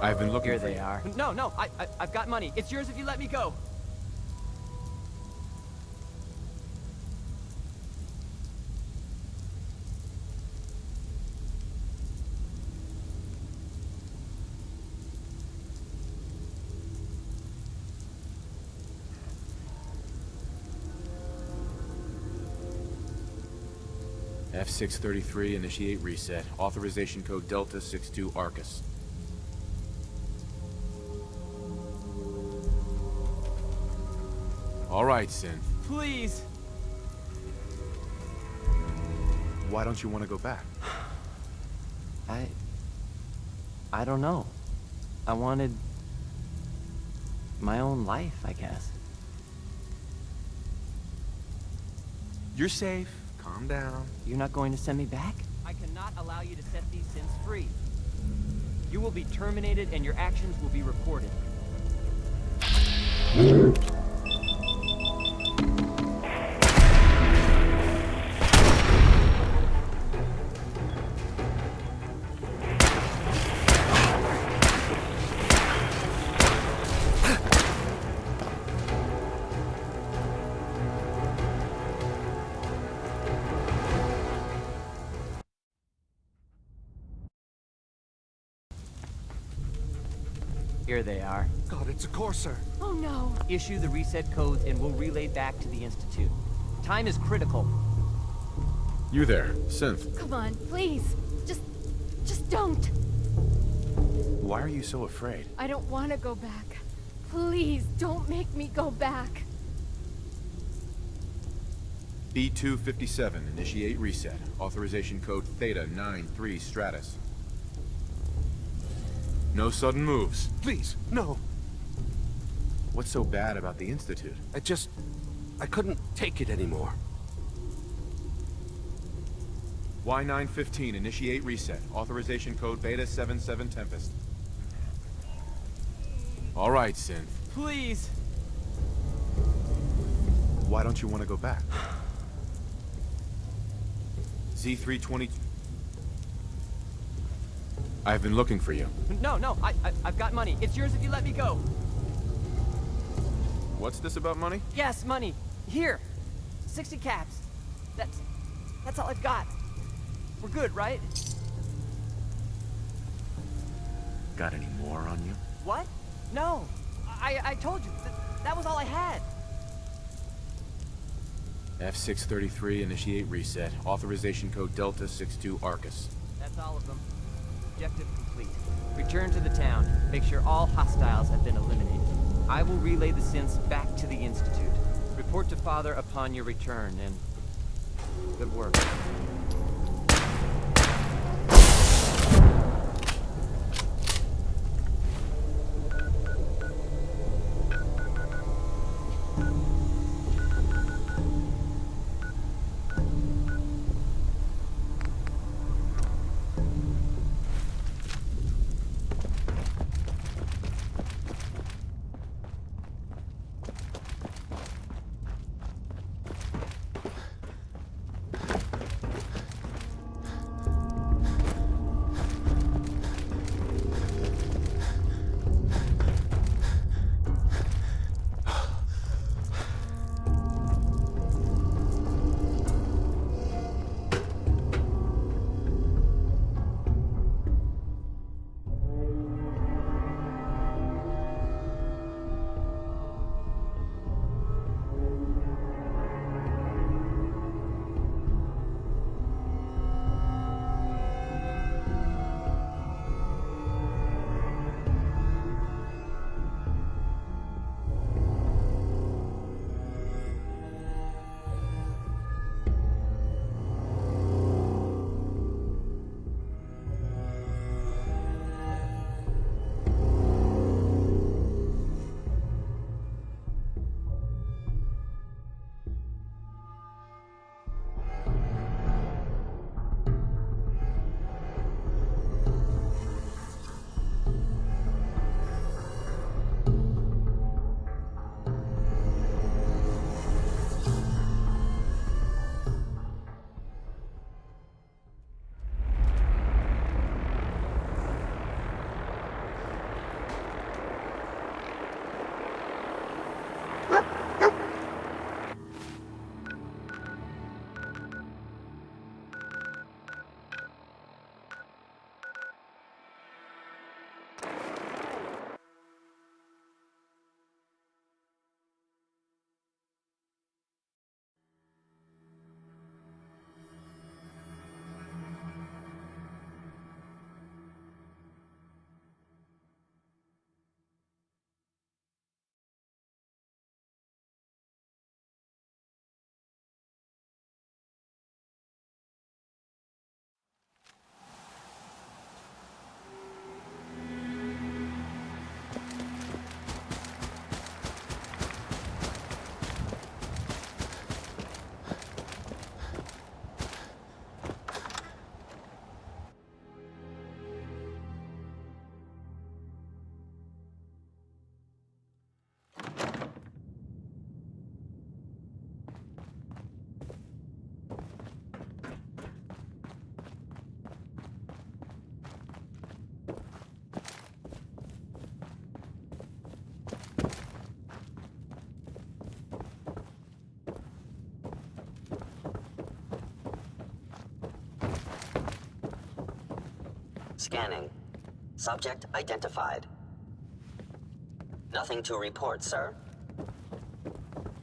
I've been looking Here for they you. are. No, I've got money. It's yours if you let me go. F633, initiate reset. Authorization code Delta 62 Arcus. All right, Synth. Please. Why don't you want to go back? I don't know. I wanted my own life, I guess. You're safe. Calm down. You're not going to send me back? I cannot allow you to set these synths free. You will be terminated and your actions will be reported. Here they are. God, it's a Corsair. Oh no. Issue the reset codes and we'll relay back to the Institute. Time is critical. You there, Synth. Come on, please. Just don't. Why are you so afraid? I don't want to go back. Please, don't make me go back. B257, initiate reset. Authorization code Theta 93 Stratus. No sudden moves. Please, no. What's so bad about the Institute? I couldn't take it anymore. Y915, initiate reset. Authorization code Beta 77 Tempest. All right, Synth. Please. Why don't you want to go back? Z320... I've been looking for you. No, I've got money. It's yours if you let me go. What's this about money? Yes, money. Here. 60 caps. That's all I've got. We're good, right? Got any more on you? What? No. I told you. That was all I had. F633, initiate reset. Authorization code Delta 62 Arcus. That's all of them. Objective complete. Return to the town. Make sure all hostiles have been eliminated. I will relay the synths back to the Institute. Report to Father upon your return, and good work. Scanning. Subject identified. Nothing to report, sir.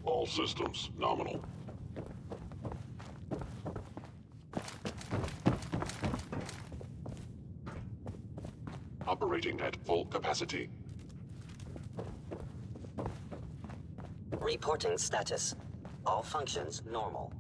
All systems nominal. Operating at full capacity. Reporting status. All functions normal.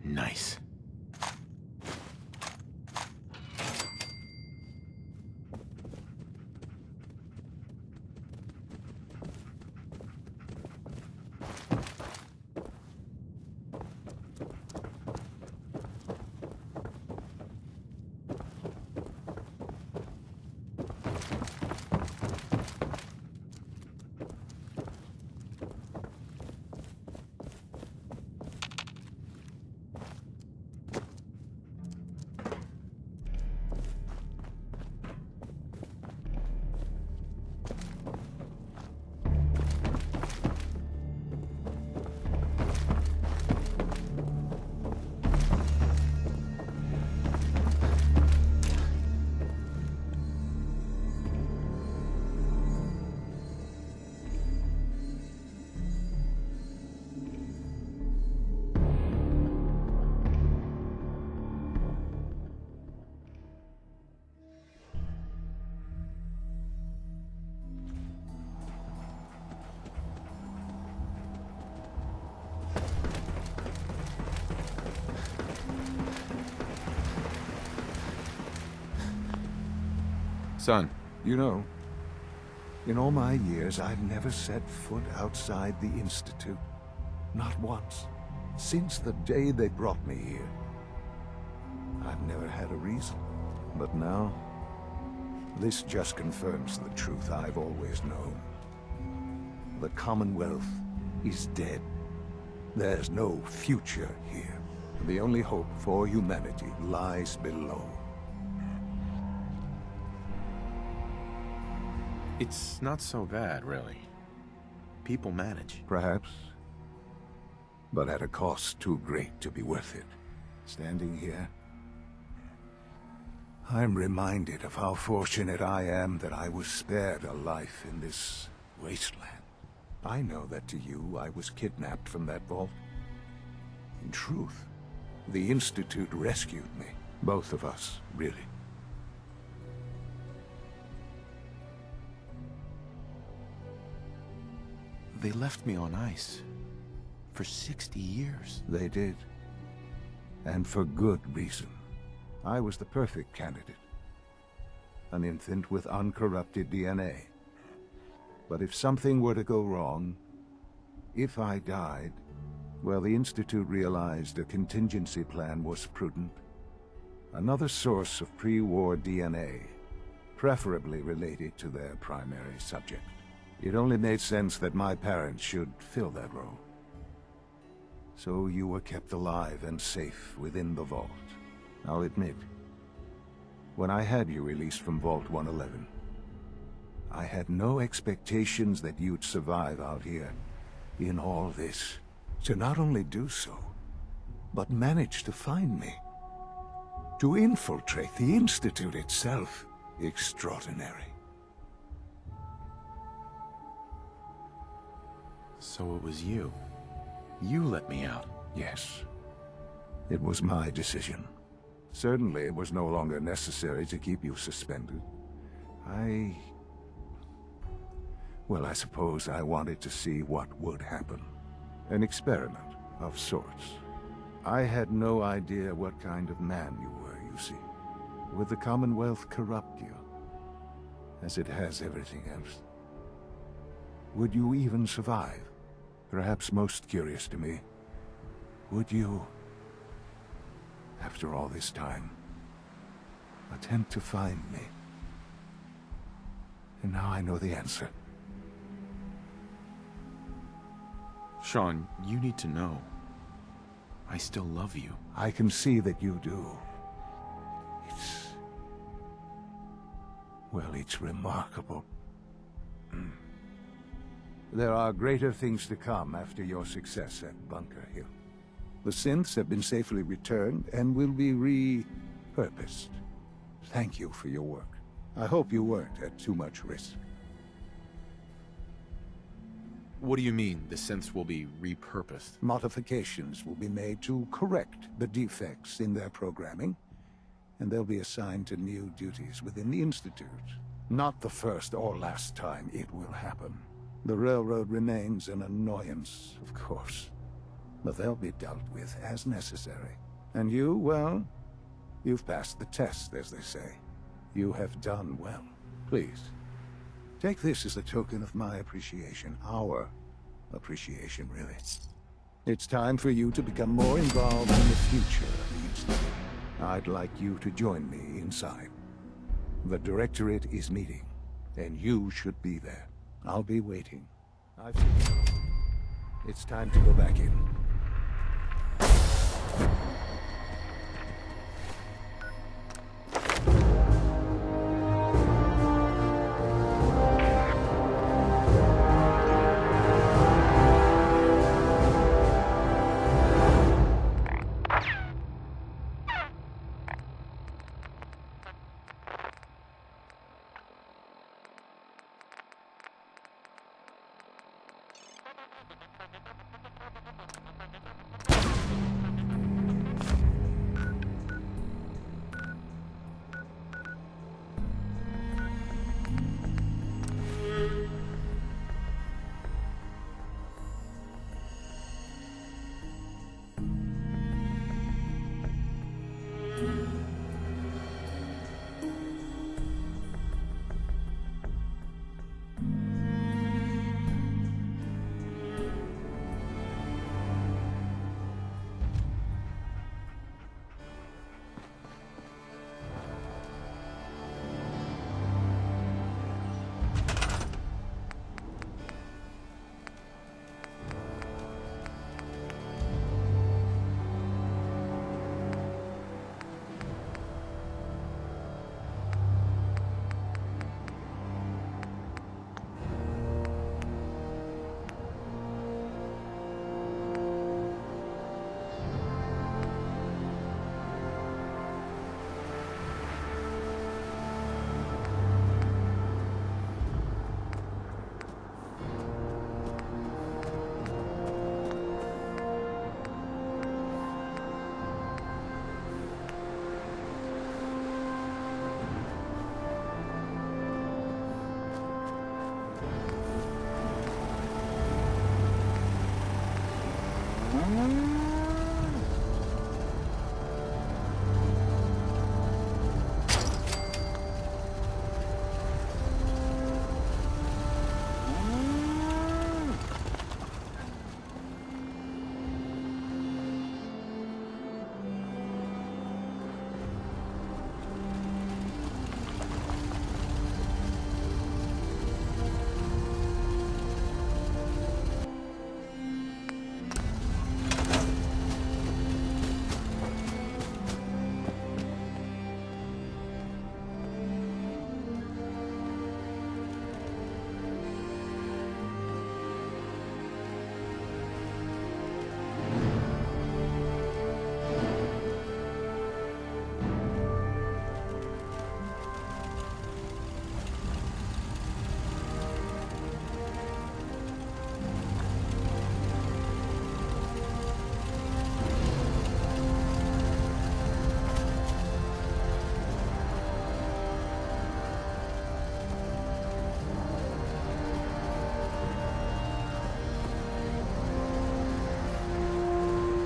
Nice. Son. You know, in all my years, I've never set foot outside the Institute. Not once. Since the day they brought me here. I've never had a reason. But now, this just confirms the truth I've always known. The Commonwealth is dead. There's no future here. The only hope for humanity lies below. It's not so bad, really. People manage. Perhaps. But at a cost too great to be worth it. Standing here, I'm reminded of how fortunate I am that I was spared a life in this wasteland. I know that to you, I was kidnapped from that vault. In truth, the Institute rescued me. Both of us, really. They left me on ice. For 60 years. They did. And for good reason. I was the perfect candidate. An infant with uncorrupted DNA. But if something were to go wrong, if I died, well, the Institute realized a contingency plan was prudent. Another source of pre-war DNA, preferably related to their primary subject. It only made sense that my parents should fill that role. So you were kept alive and safe within the vault. I'll admit, when I had you released from Vault 111, I had no expectations that you'd survive out here in all this. To not only do so, but manage to find me. To infiltrate the Institute itself. Extraordinary. So it was you. You let me out. Yes. It was my decision. Certainly it was no longer necessary to keep you suspended. Well, I suppose I wanted to see what would happen. An experiment of sorts. I had no idea what kind of man you were, you see. Would the Commonwealth corrupt you? As it has everything else? Would you even survive? Perhaps most curious to me, would you, after all this time, attempt to find me? And now I know the answer. Sean, you need to know. I still love you. I can see that you do. Well, it's remarkable. There are greater things to come after your success at Bunker Hill. The synths have been safely returned and will be repurposed. Thank you for your work. I hope you weren't at too much risk. What do you mean, the synths will be repurposed? Modifications will be made to correct the defects in their programming, and they'll be assigned to new duties within the Institute. Not the first or last time it will happen. The Railroad remains an annoyance, of course, but they'll be dealt with as necessary. And you, well, you've passed the test, as they say. You have done well. Please, take this as a token of my appreciation. Our appreciation, really. It's time for you to become more involved in the future of the Institute. I'd like you to join me inside. The Directorate is meeting, and you should be there. I'll be waiting. I feel it's time to go back in.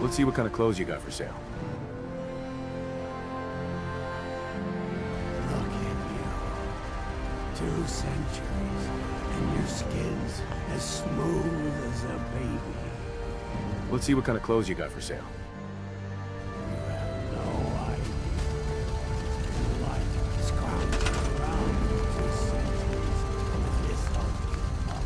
Let's see what kind of clothes you got for sale. Look at you. 2 centuries, and your skin's as smooth as a baby. Let's see what kind of clothes you got for sale. You have no idea. Like scrounging around 2 centuries with this hulking pup.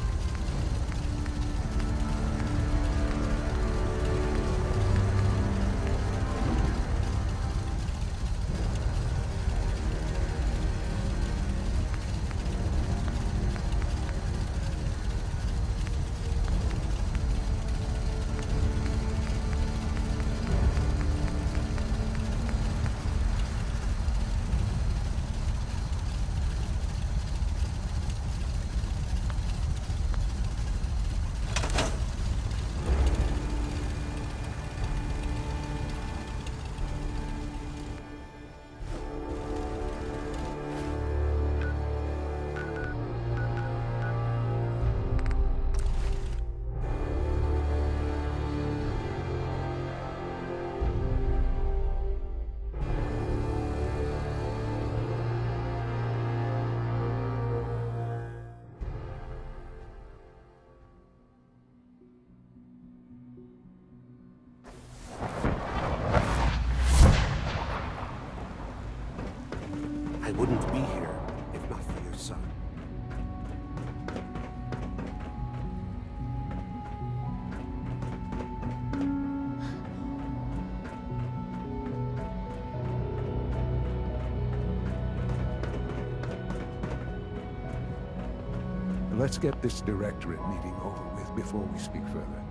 let's get this directorate meeting over with before we speak further.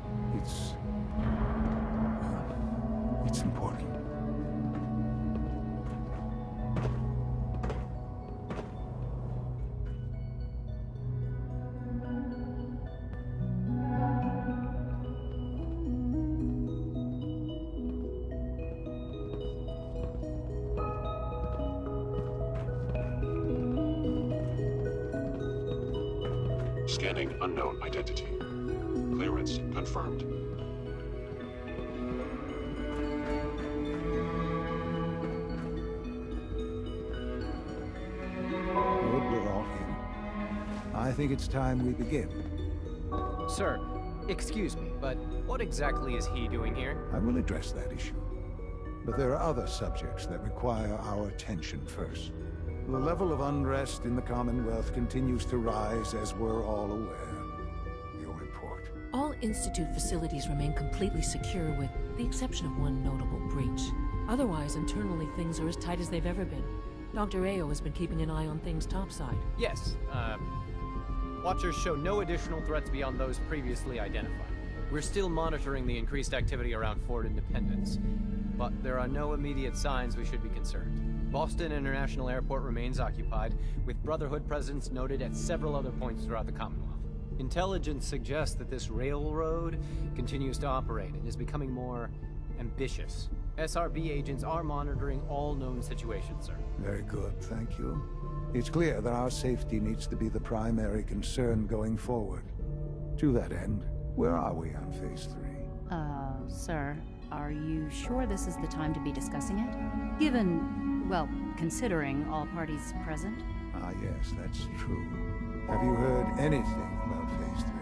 It's important. Scanning unknown identity. Clearance confirmed. Good, we're all in. I think it's time we begin. Sir, excuse me, but what exactly is he doing here? I will address that issue. But there are other subjects that require our attention first. The level of unrest in the Commonwealth continues to rise, as we're all aware. Your report. All Institute facilities remain completely secure with the exception of one notable breach. Otherwise, internally, things are as tight as they've ever been. Dr. Ayo has been keeping an eye on things topside. Yes, Watchers show no additional threats beyond those previously identified. We're still monitoring the increased activity around Fort Independence, but there are no immediate signs we should be concerned. Boston International Airport remains occupied, with Brotherhood presence noted at several other points throughout the Commonwealth. Intelligence suggests that this railroad continues to operate and is becoming more ambitious. SRB agents are monitoring all known situations, sir. Very good, thank you. It's clear that our safety needs to be the primary concern going forward. To that end, where are we on Phase 3? Sir, are you sure this is the time to be discussing it? Given, well, considering all parties present? Ah, yes, that's true. Have you heard anything about Phase 3?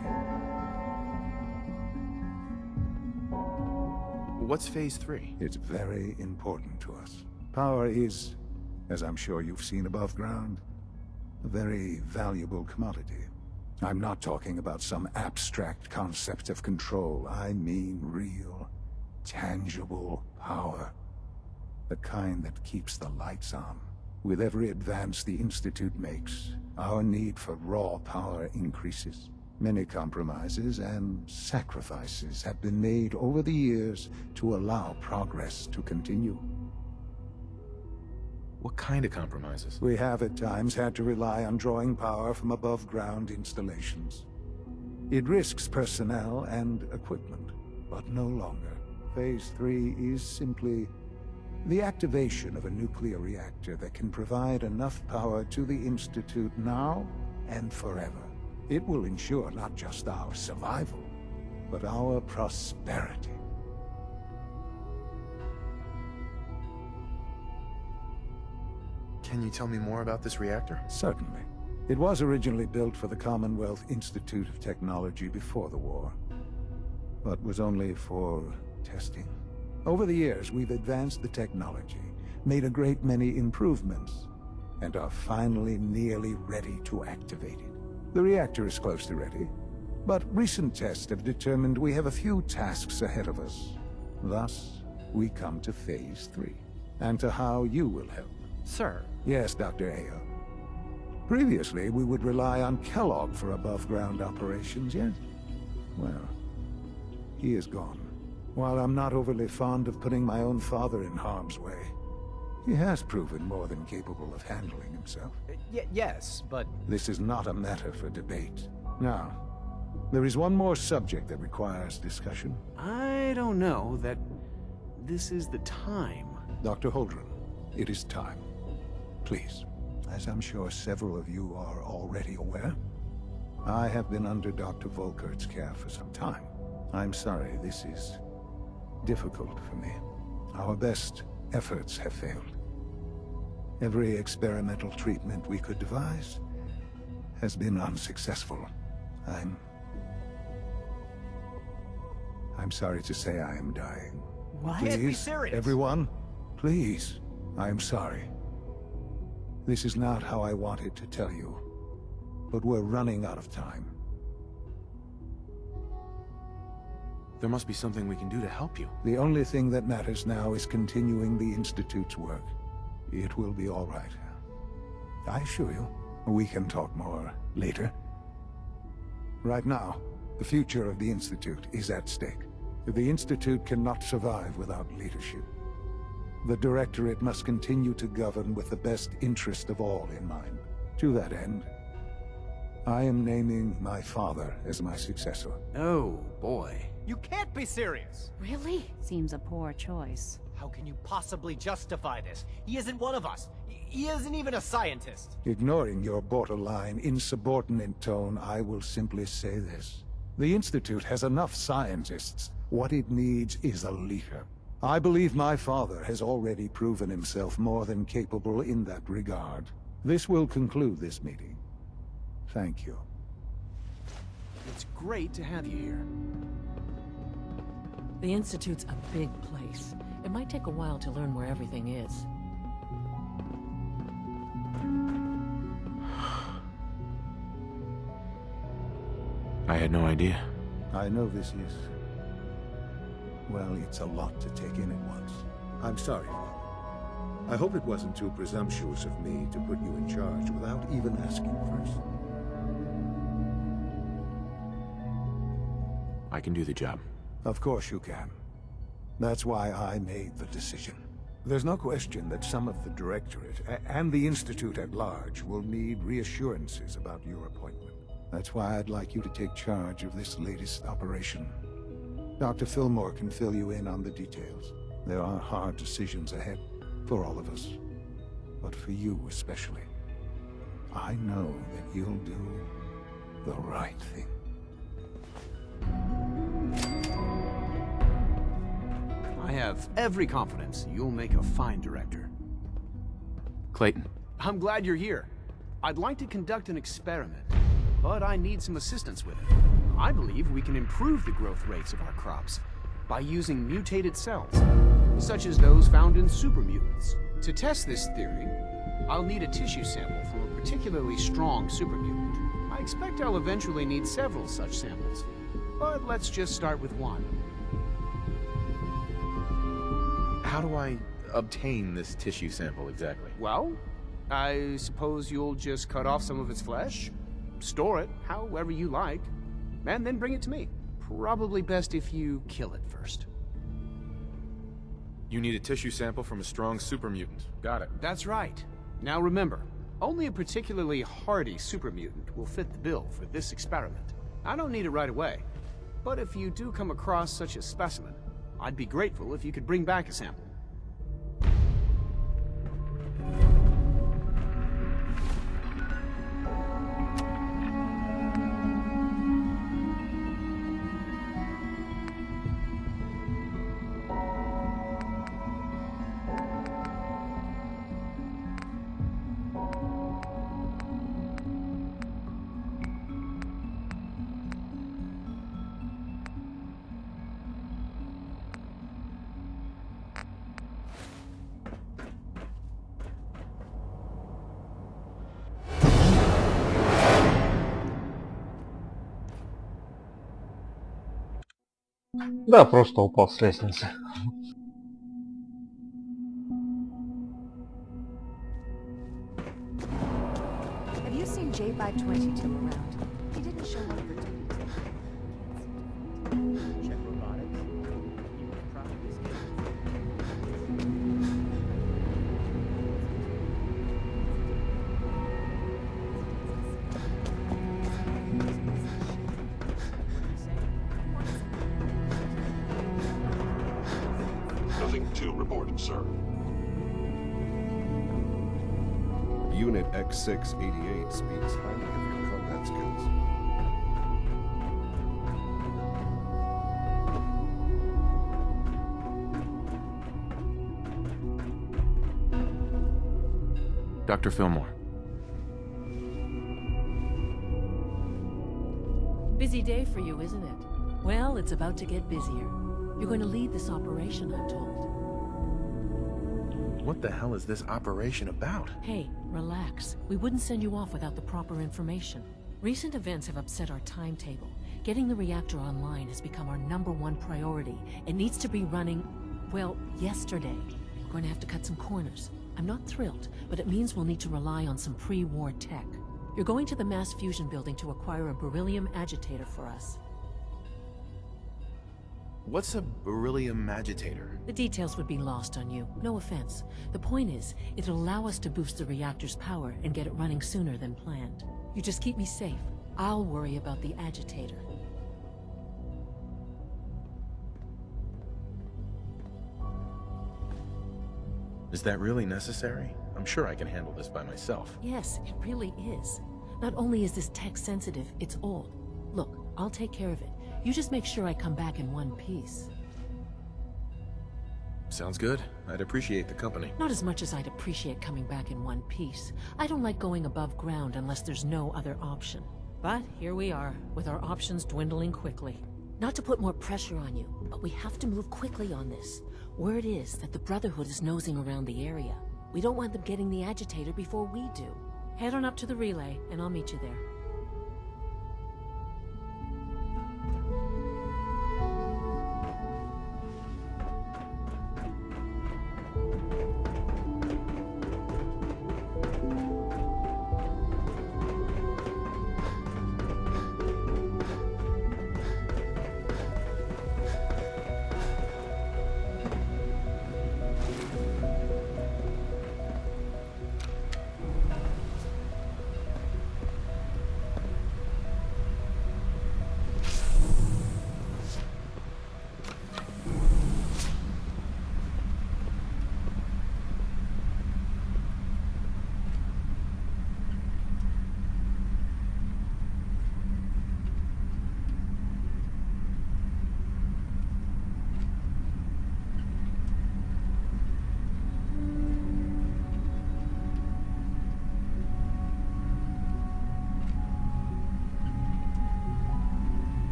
What's Phase 3? It's very important to us. Power is, as I'm sure you've seen above ground, a very valuable commodity. I'm not talking about some abstract concept of control. I mean real, tangible power. The kind that keeps the lights on. With every advance the Institute makes, our need for raw power increases. Many compromises and sacrifices have been made over the years to allow progress to continue. What kind of compromises? We have at times had to rely on drawing power from above-ground installations. It risks personnel and equipment, but no longer. Phase 3 is simply the activation of a nuclear reactor that can provide enough power to the Institute now and forever. It will ensure not just our survival, but our prosperity. Can you tell me more about this reactor? Certainly. It was originally built for the Commonwealth Institute of Technology before the war, but was only for testing. Over the years, we've advanced the technology, made a great many improvements, and are finally nearly ready to activate it. The reactor is close to ready, but recent tests have determined we have a few tasks ahead of us. Thus, we come to Phase 3, and to how you will help. Sir. Yes, Dr. Ayo. Previously, we would rely on Kellogg for above-ground operations, yes? Well, he is gone. While I'm not overly fond of putting my own father in harm's way, he has proven more than capable of handling himself. Yes, but... This is not a matter for debate. Now, there is one more subject that requires discussion. I don't know that this is the time. Dr. Holdren, it is time. Please, as I'm sure several of you are already aware, I have been under Dr. Volkert's care for some time. I'm sorry, this is difficult for me. Our best efforts have failed. Every experimental treatment we could devise has been unsuccessful. I'm sorry to say I am dying. What? Please, Can't be serious. Everyone, please, I'm sorry. This is not how I wanted to tell you, but we're running out of time. There must be something we can do to help you. The only thing that matters now is continuing the Institute's work. It will be all right. I assure you, we can talk more later. Right now, the future of the Institute is at stake. The Institute cannot survive without leadership. The Directorate must continue to govern with the best interest of all in mind. To that end, I am naming my father as my successor. Oh, boy. You can't be serious! Really? Seems a poor choice. How can you possibly justify this? He isn't one of us. He isn't even a scientist. Ignoring your borderline, insubordinate tone, I will simply say this. The Institute has enough scientists. What it needs is a leader. I believe my father has already proven himself more than capable in that regard. This will conclude this meeting. Thank you. It's great to have you here. The Institute's a big place. It might take a while to learn where everything is. I had no idea. I know this is... well, it's a lot to take in at once. I'm sorry, Father. I hope it wasn't too presumptuous of me to put you in charge without even asking first. I can do the job. Of course you can. That's why I made the decision. There's no question that some of the Directorate and the Institute at large will need reassurances about your appointment. That's why I'd like you to take charge of this latest operation. Dr. Fillmore can fill you in on the details. There are hard decisions ahead for all of us, but for you especially. I know that you'll do the right thing. I have every confidence you'll make a fine director. Clayton. I'm glad you're here. I'd like to conduct an experiment, but I need some assistance with it. I believe we can improve the growth rates of our crops by using mutated cells, such as those found in supermutants. To test this theory, I'll need a tissue sample from a particularly strong supermutant. I expect I'll eventually need several such samples, but let's just start with one. How do I obtain this tissue sample exactly? Well, I suppose you'll just cut off some of its flesh, store it however you like, and then bring it to me. Probably best if you kill it first. You need a tissue sample from a strong supermutant. Got it. That's right. Now remember, only a particularly hardy supermutant will fit the bill for this experiment. I don't need it right away, but if you do come across such a specimen, I'd be grateful if you could bring back a sample. Да, просто упал с лестницы. Have you seen J522 around? He didn't show up for duty. Check robotics. You will probably Nothing to report, sir. Unit X688 speaks highly of your combat skills. Dr. Fillmore. Busy day for you, isn't it? Well, it's about to get busier. You're going to lead this operation, I'm told. What the hell is this operation about? Hey, relax. We wouldn't send you off without the proper information. Recent events have upset our timetable. Getting the reactor online has become our #1 priority. It needs to be running, well, yesterday. We're going to have to cut some corners. I'm not thrilled, but it means we'll need to rely on some pre-war tech. You're going to the mass fusion building to acquire a beryllium agitator for us. What's a beryllium agitator? The details would be lost on you. No offense. The point is, it'll allow us to boost the reactor's power and get it running sooner than planned. You just keep me safe. I'll worry about the agitator. Is that really necessary? I'm sure I can handle this by myself. Yes, it really is. Not only is this tech sensitive, it's old. Look, I'll take care of it. You just make sure I come back in one piece. Sounds good. I'd appreciate the company. Not as much as I'd appreciate coming back in one piece. I don't like going above ground unless there's no other option. But here we are, with our options dwindling quickly. Not to put more pressure on you, but we have to move quickly on this. Word is that the Brotherhood is nosing around the area. We don't want them getting the agitator before we do. Head on up to the relay, and I'll meet you there.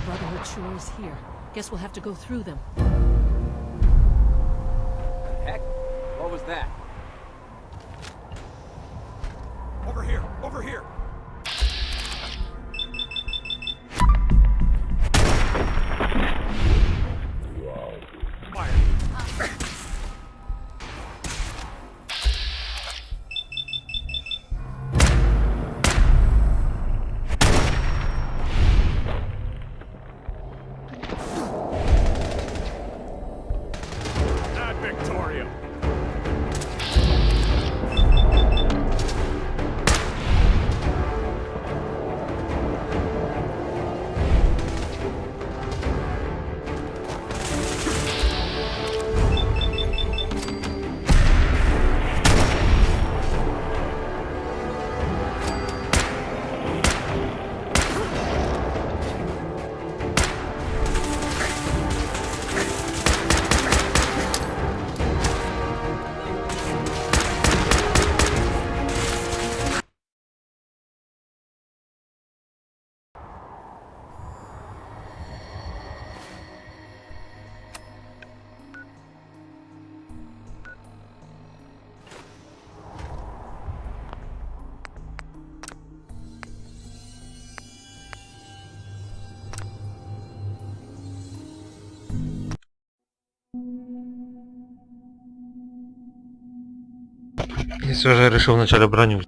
Brotherhood sure is here. Guess we'll have to go through them. Heck? What was that? Over here! Over here! Я все же решил вначале броню.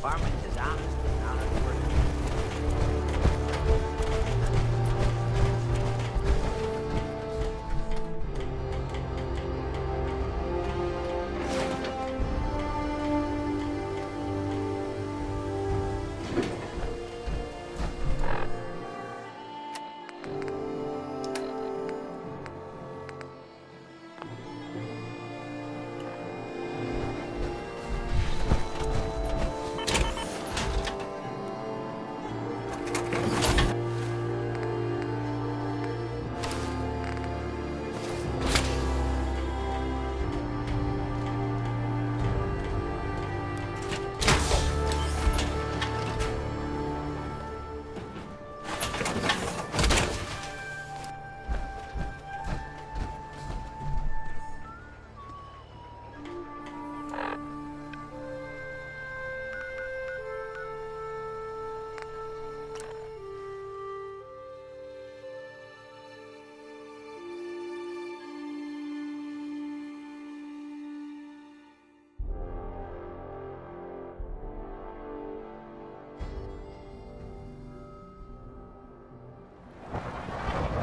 Farming is honest, but not unworthy.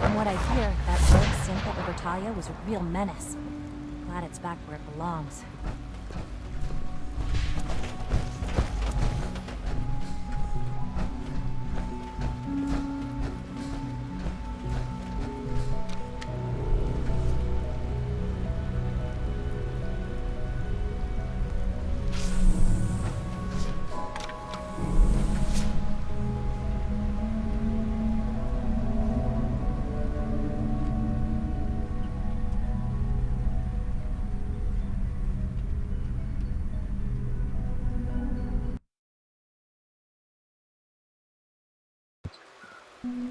From what I hear, that rogue synth at Libertalia was a real menace. Glad it's back where it belongs.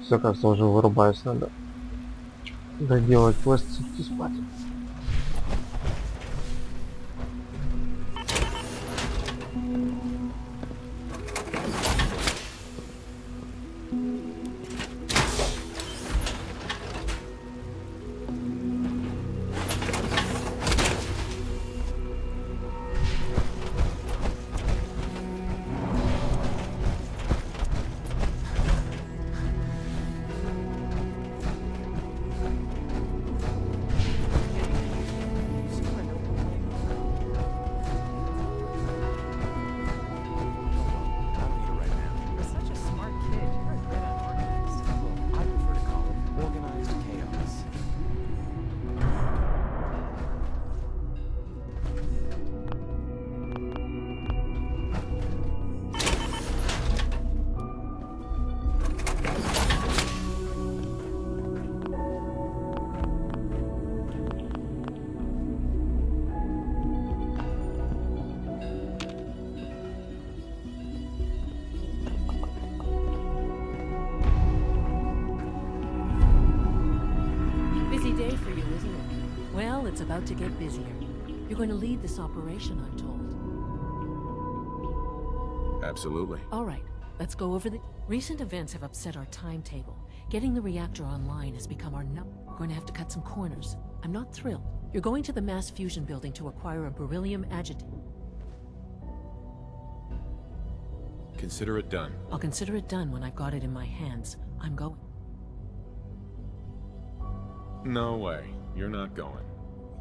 Все, кажется, уже вырубаюсь, надо доделать квест и спать. about to get busier. You're going to lead this operation, I'm told. Absolutely. All right, let's go over the... Recent events have upset our timetable. Getting the reactor online has become our We're going to have to cut some corners. I'm not thrilled. You're going to the mass fusion building to acquire a beryllium agitator. Consider it done. I'll consider it done when I've got it in my hands. I'm going. No way. You're not going.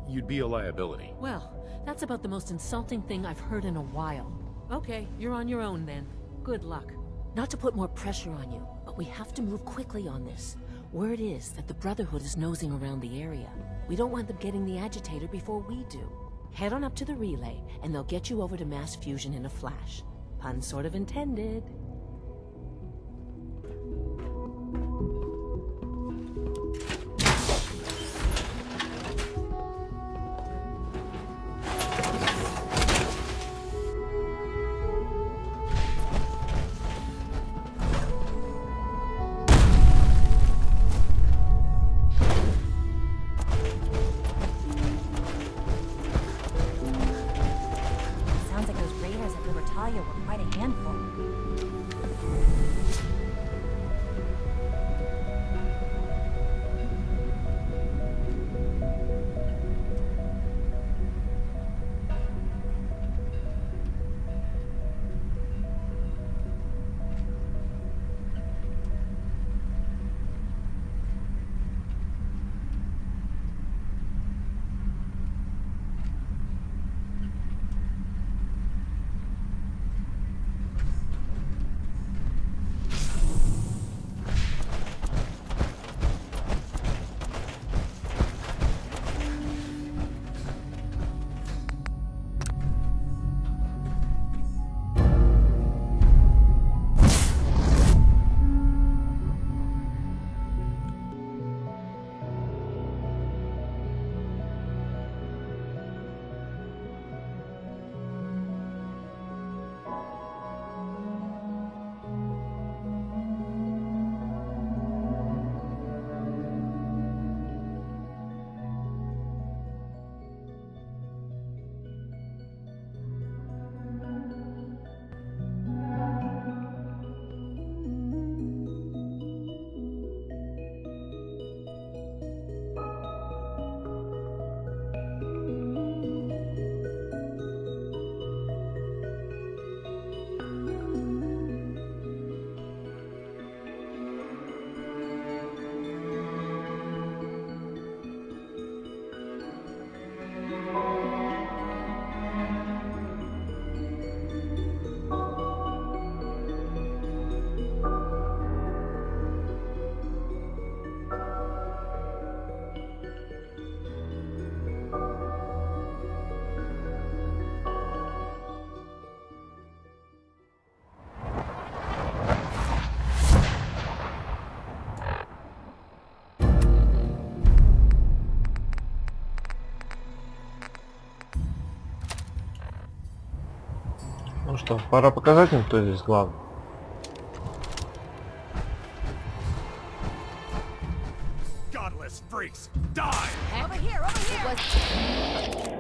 You'd be a liability. Well, that's about the most insulting thing I've heard in a while. Okay, you're on your own then. Good luck. Not to put more pressure on you, but we have to move quickly on this. Word is that the Brotherhood is nosing around the area. We don't want them getting the agitator before we do. Head on up to the relay, and they'll get you over to mass fusion in a flash. Pun sort of intended. Sounds like those raiders at Libertalia were quite a handful. Ну что, пора показать им, кто здесь главный. Godless freaks, die! Over here, over here!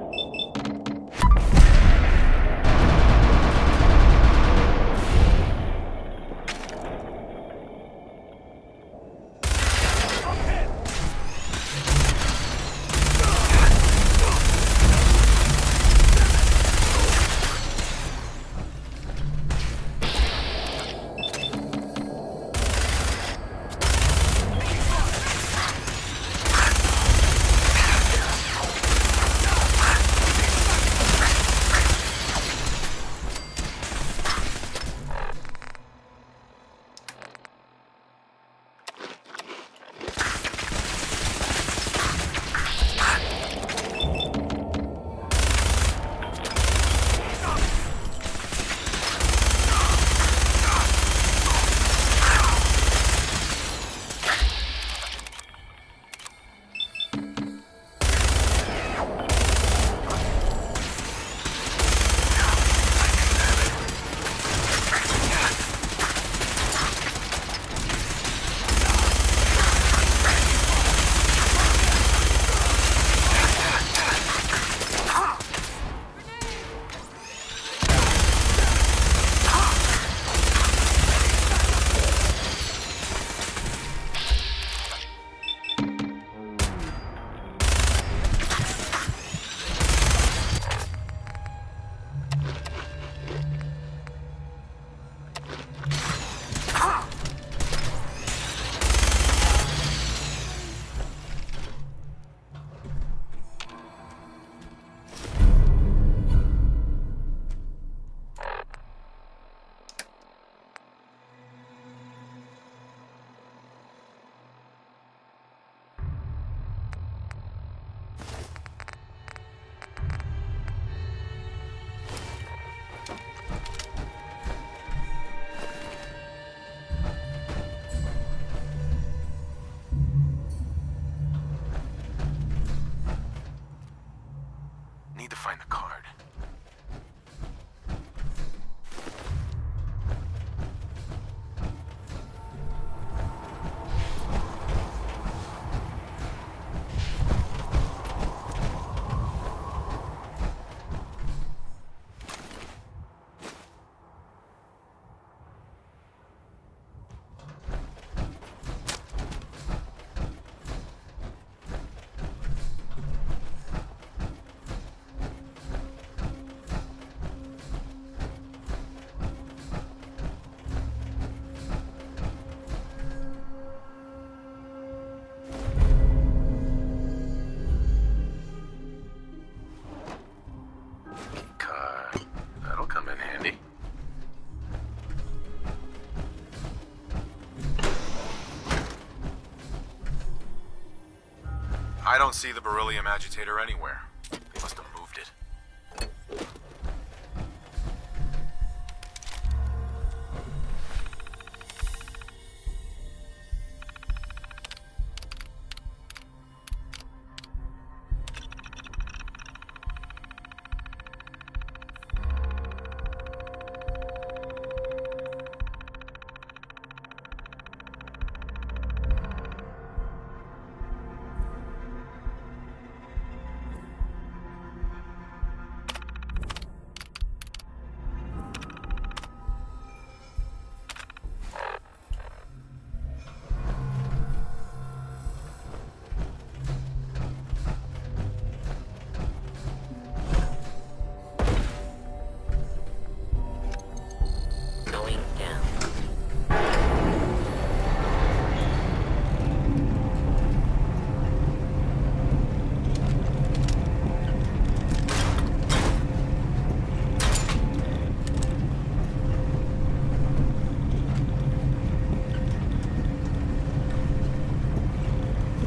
I don't see the beryllium agitator anywhere. They must have moved it.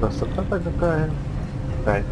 Красота-то какая. Кайф.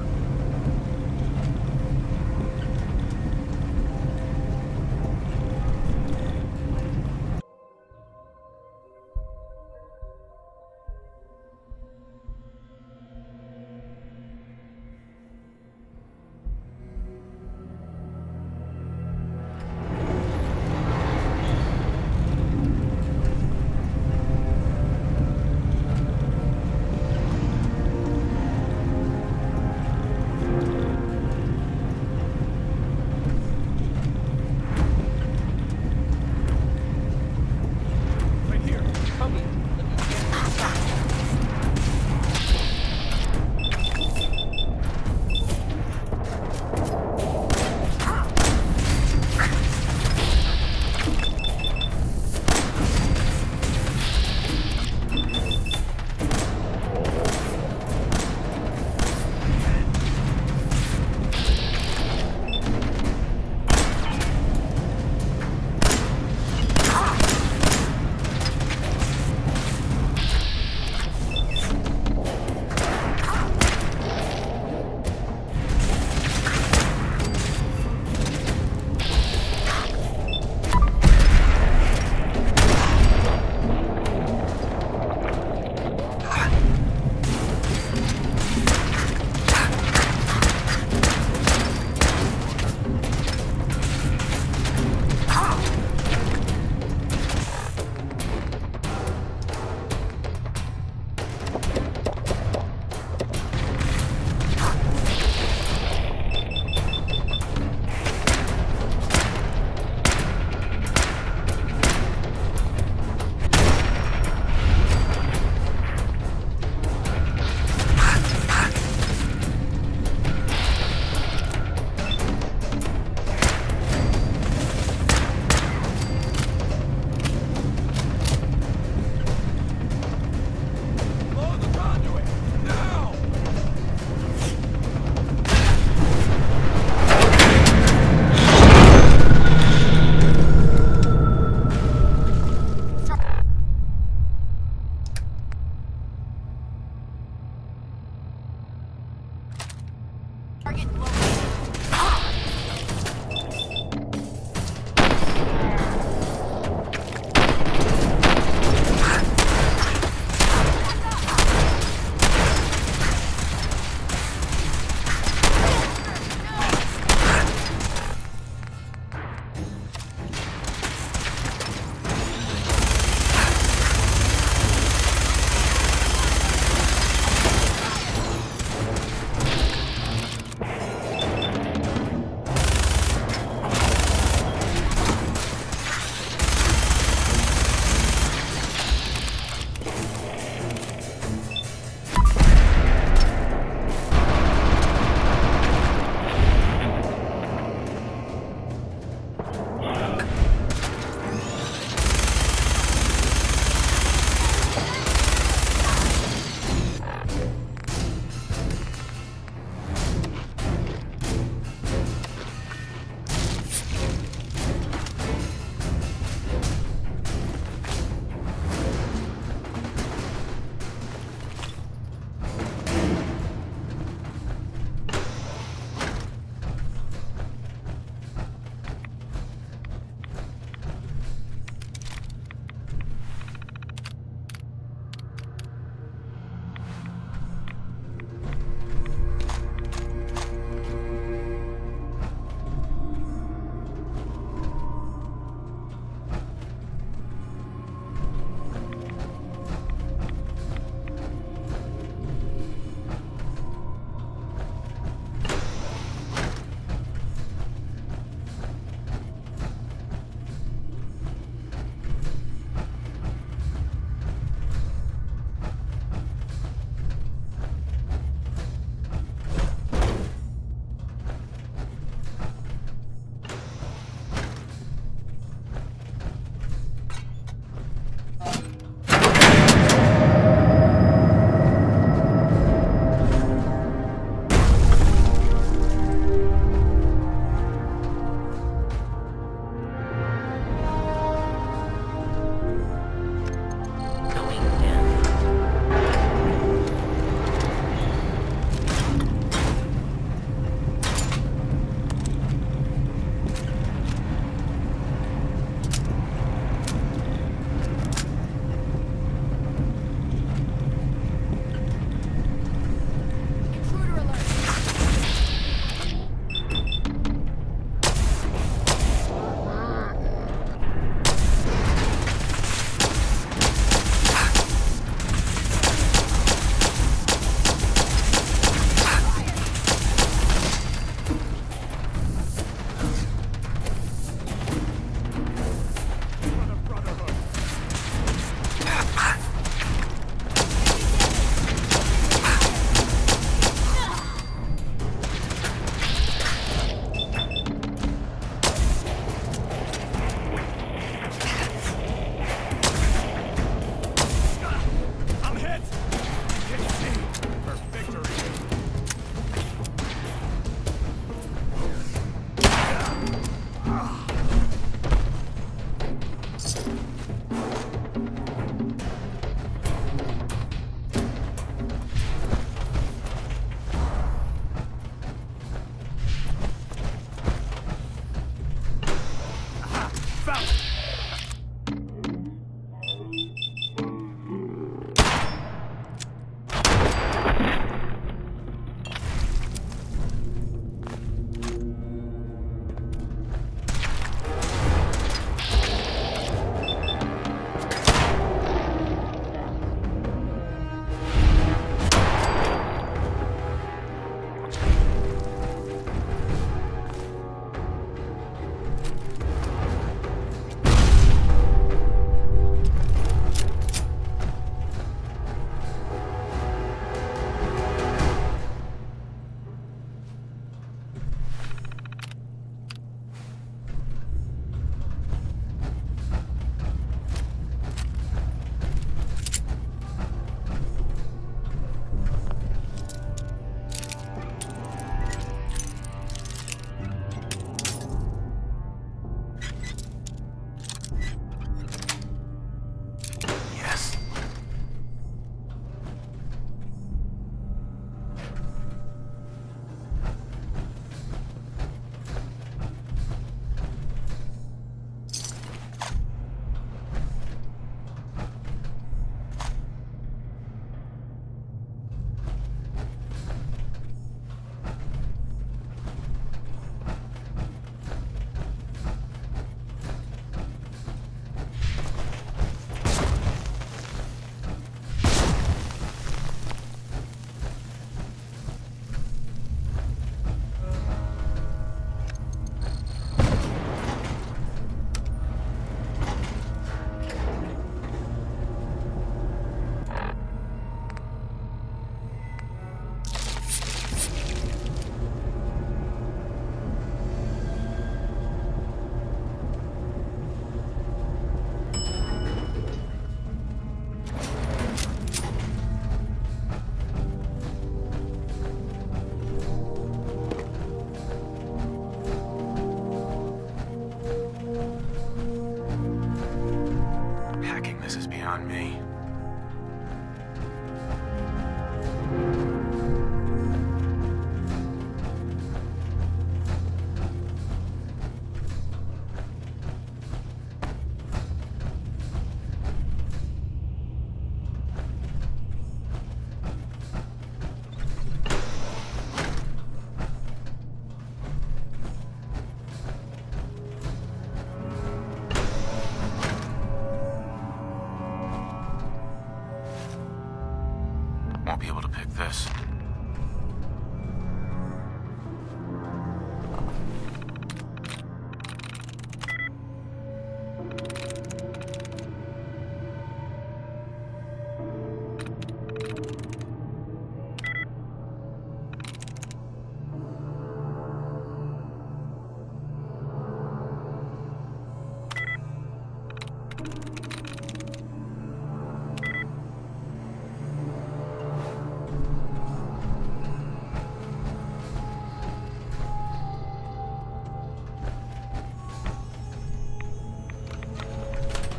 Won't be able to pick this.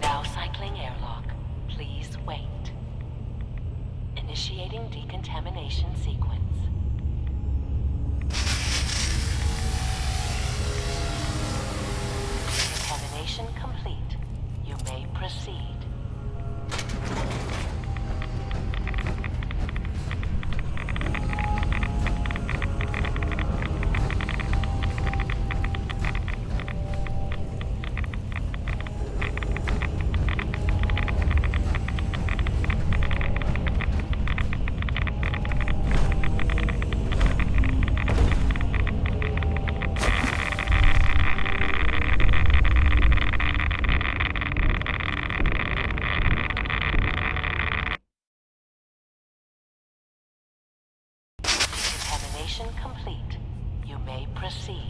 Now cycling airlock. Please wait. Initiating decontamination sequence. Decontamination complete. You may proceed. Decontamination complete. You may proceed.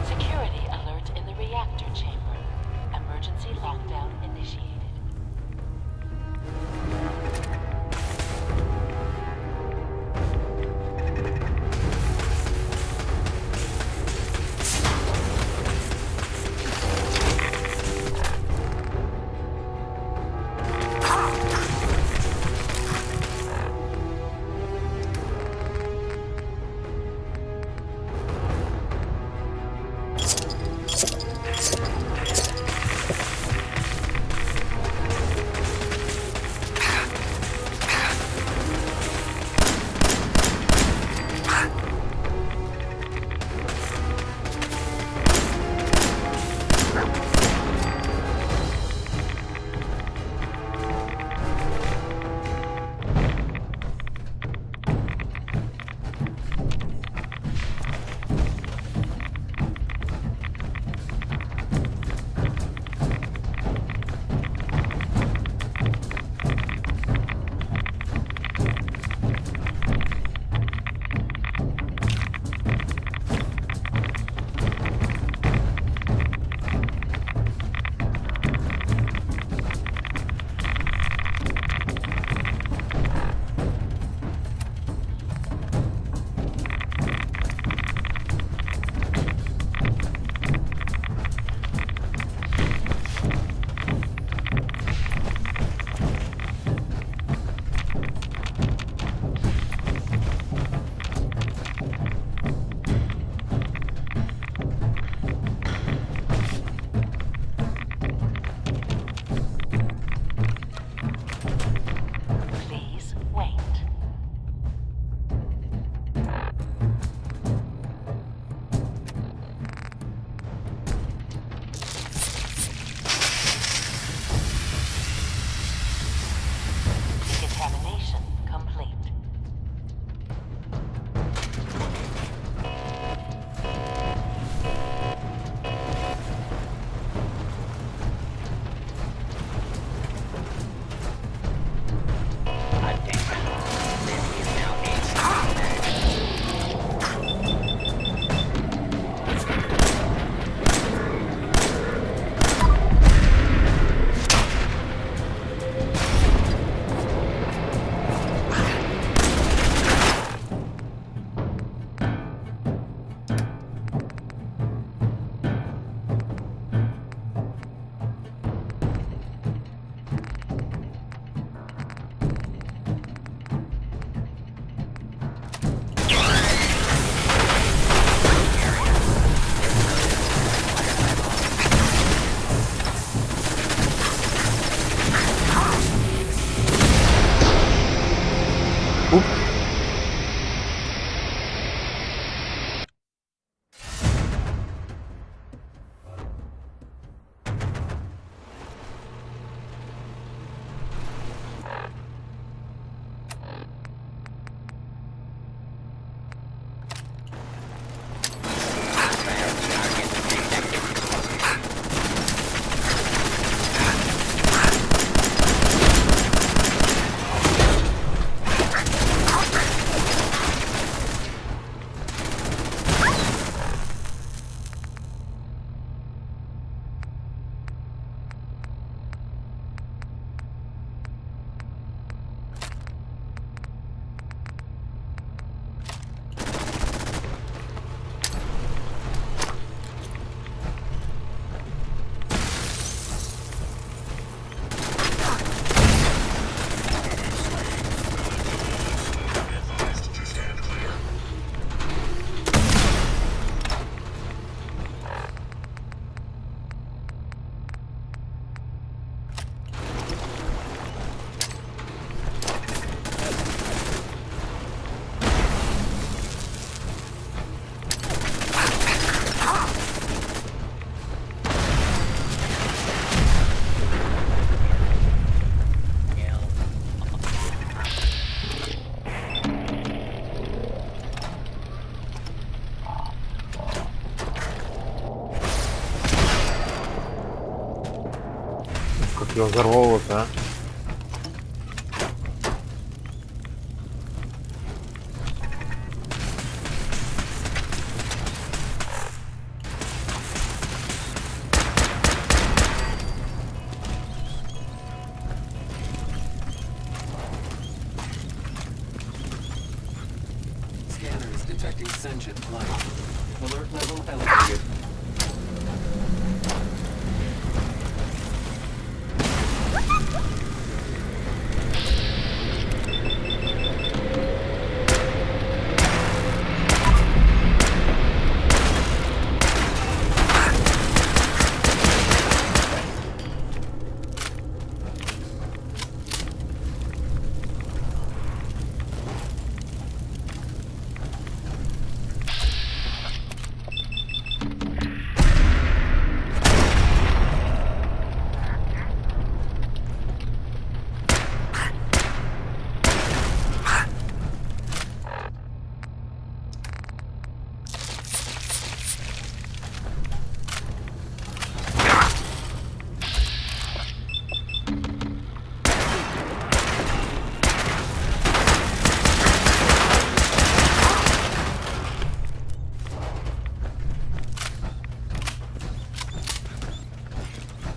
Security alert in the reactor chamber. Emergency lockdown initiated. как я взорвал это, а? Scanners detecting sentient life. Alert level elevated.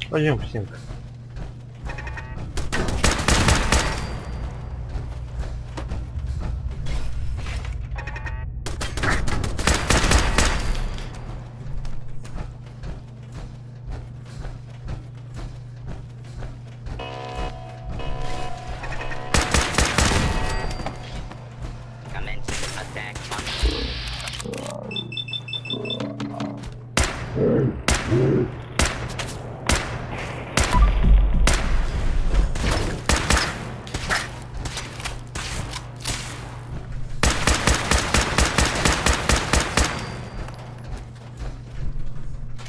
Пойдем, Синк. Commencing attack on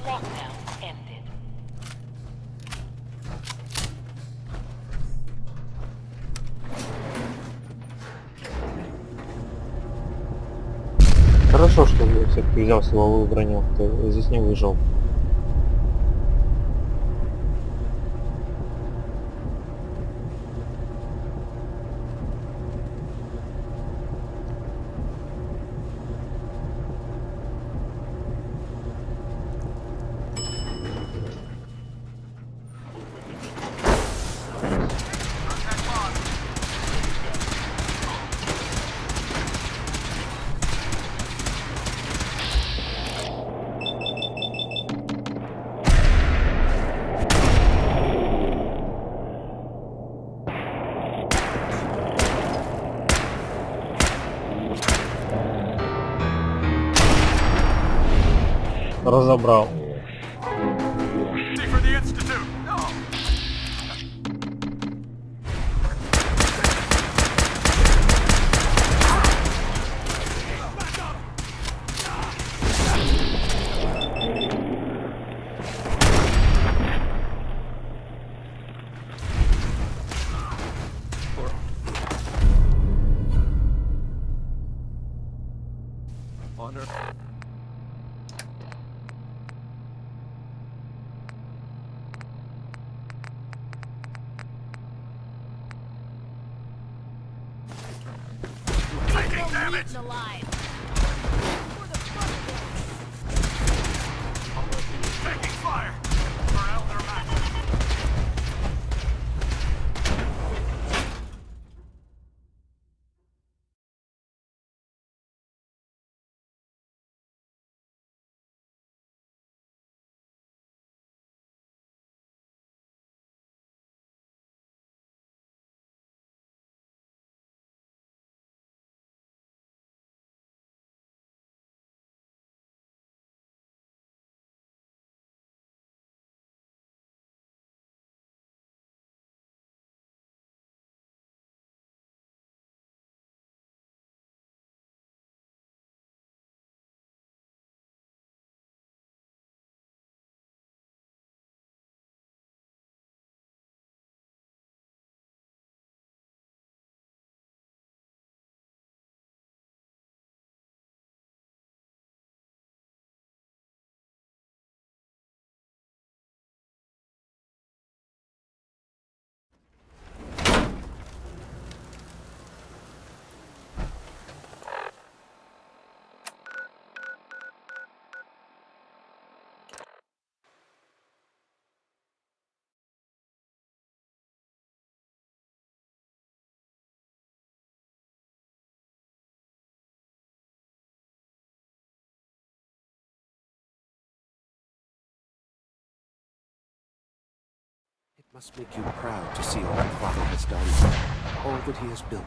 Lockdown ended. Хорошо, что я все-таки взял силовую броню, кто здесь не выжил. Разобрал. For the Institute! No! Honor. Taking damage! alive. Taking fire! For Elder Max. Must make you proud to see all your father has done, all that he has built.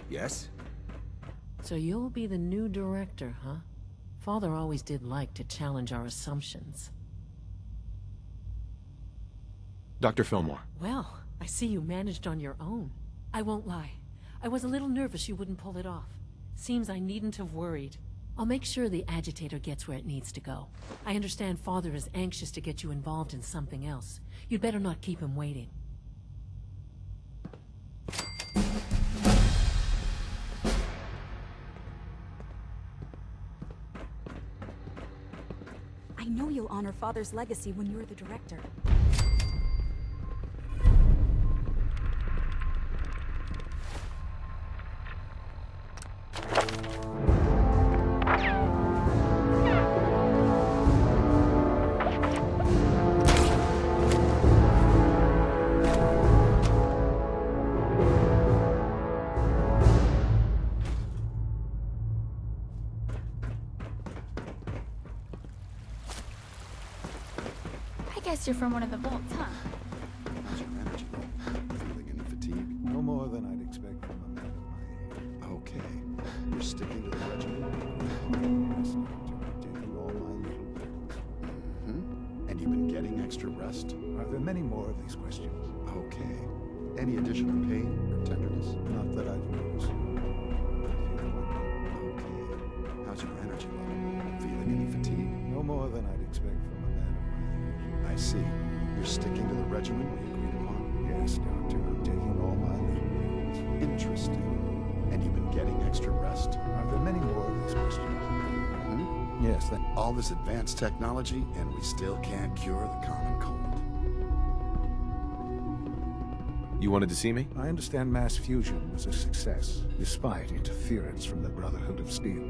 Yes? So you'll be the new director, huh? Father always did like to challenge our assumptions. Dr. Fillmore. Well, I see you managed on your own. I won't lie. I was a little nervous you wouldn't pull it off. Seems I needn't have worried. I'll make sure the agitator gets where it needs to go. I understand Father is anxious to get you involved in something else. You'd better not keep him waiting. I know you'll honor Father's legacy when you're the director. Guess you're from one of the vaults, huh? How's your energy level? Feeling any fatigue? No more than I'd expect from a man of my age. Okay. You're sticking to the regimen? Yes, Doctor. Taking all my little pills. Mm-hmm. And you've been getting extra rest? Are there many more of these questions? Okay. Any additional pain or tenderness? Not that I've noticed. Okay. How's your energy level? Feeling any fatigue? No more than I'd expect from a man of my age. I see. You're sticking to the regimen we agreed upon? Yes, Doctor. I'm taking all my little pills. Interesting. And you've been getting extra rest? Are there many more of these questions? Hmm? Yes, that... All this advanced technology, and we still can't cure the common cold. You wanted to see me? I understand mass fusion was a success, despite interference from the Brotherhood of Steel.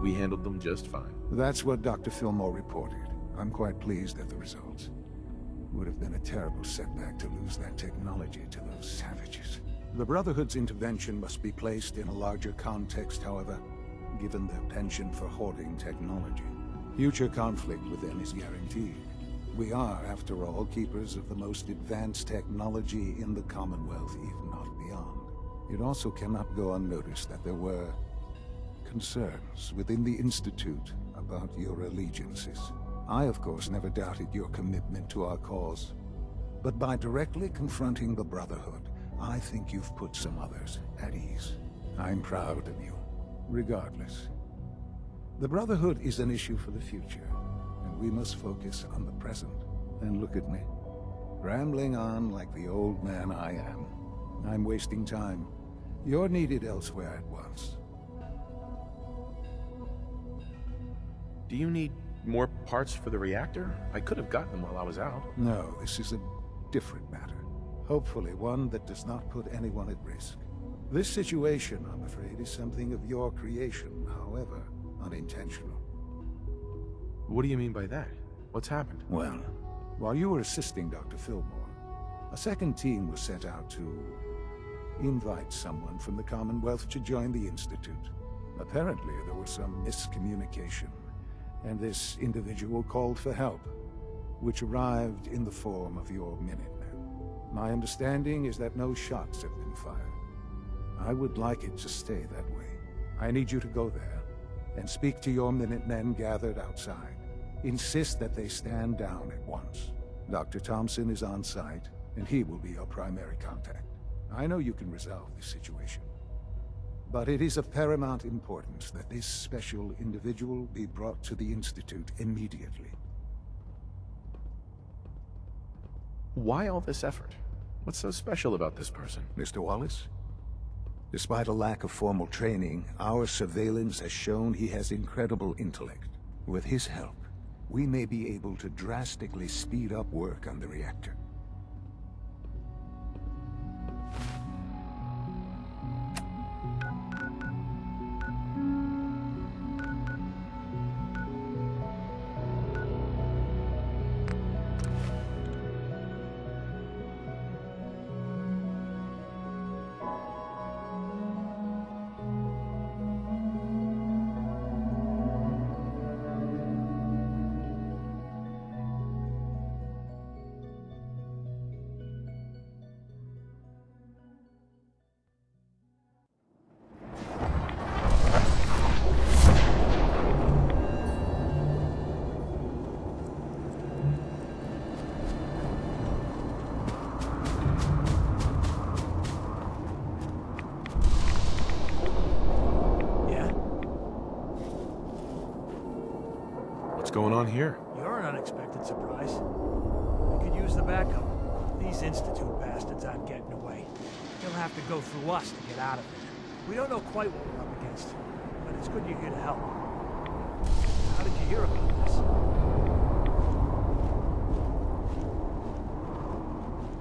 We handled them just fine. That's what Dr. Fillmore reported. I'm quite pleased at the results. Would have been a terrible setback to lose that technology to those savages. The Brotherhood's intervention must be placed in a larger context, however, given their penchant for hoarding technology. Future conflict with them is guaranteed. We are, after all, keepers of the most advanced technology in the Commonwealth, if not beyond. It also cannot go unnoticed that there were concerns within the Institute about your allegiances. I, of course, never doubted your commitment to our cause. But by directly confronting the Brotherhood, I think you've put some others at ease. I'm proud of you, regardless. The Brotherhood is an issue for the future, and we must focus on the present. And look at me, rambling on like the old man I am. I'm wasting time. You're needed elsewhere at once. Do you need more parts for the reactor? I could have gotten them while I was out. No, this is a different matter. Hopefully one that does not put anyone at risk. This situation, I'm afraid, is something of your creation, however unintentional. What do you mean by that? What's happened? Well, while you were assisting Dr. Fillmore, a second team was sent out to invite someone from the Commonwealth to join the Institute. Apparently, there was some miscommunication, and this individual called for help, which arrived in the form of your Minutemen. My understanding is that no shots have been fired. I would like it to stay that way. I need you to go there and speak to your Minutemen gathered outside. Insist that they stand down at once. Dr. Thompson is on site, and he will be your primary contact. I know you can resolve this situation, but it is of paramount importance that this special individual be brought to the Institute immediately. Why all this effort? What's so special about this person? Mr. Wallace? Despite a lack of formal training, our surveillance has shown he has incredible intellect. With his help, we may be able to drastically speed up work on the reactor. What's going on here? You're an unexpected surprise. We could use the backup. These Institute bastards aren't getting away. They'll have to go through us to get out of there. We don't know quite what we're up against, but it's good you're here to help. How did you hear about this?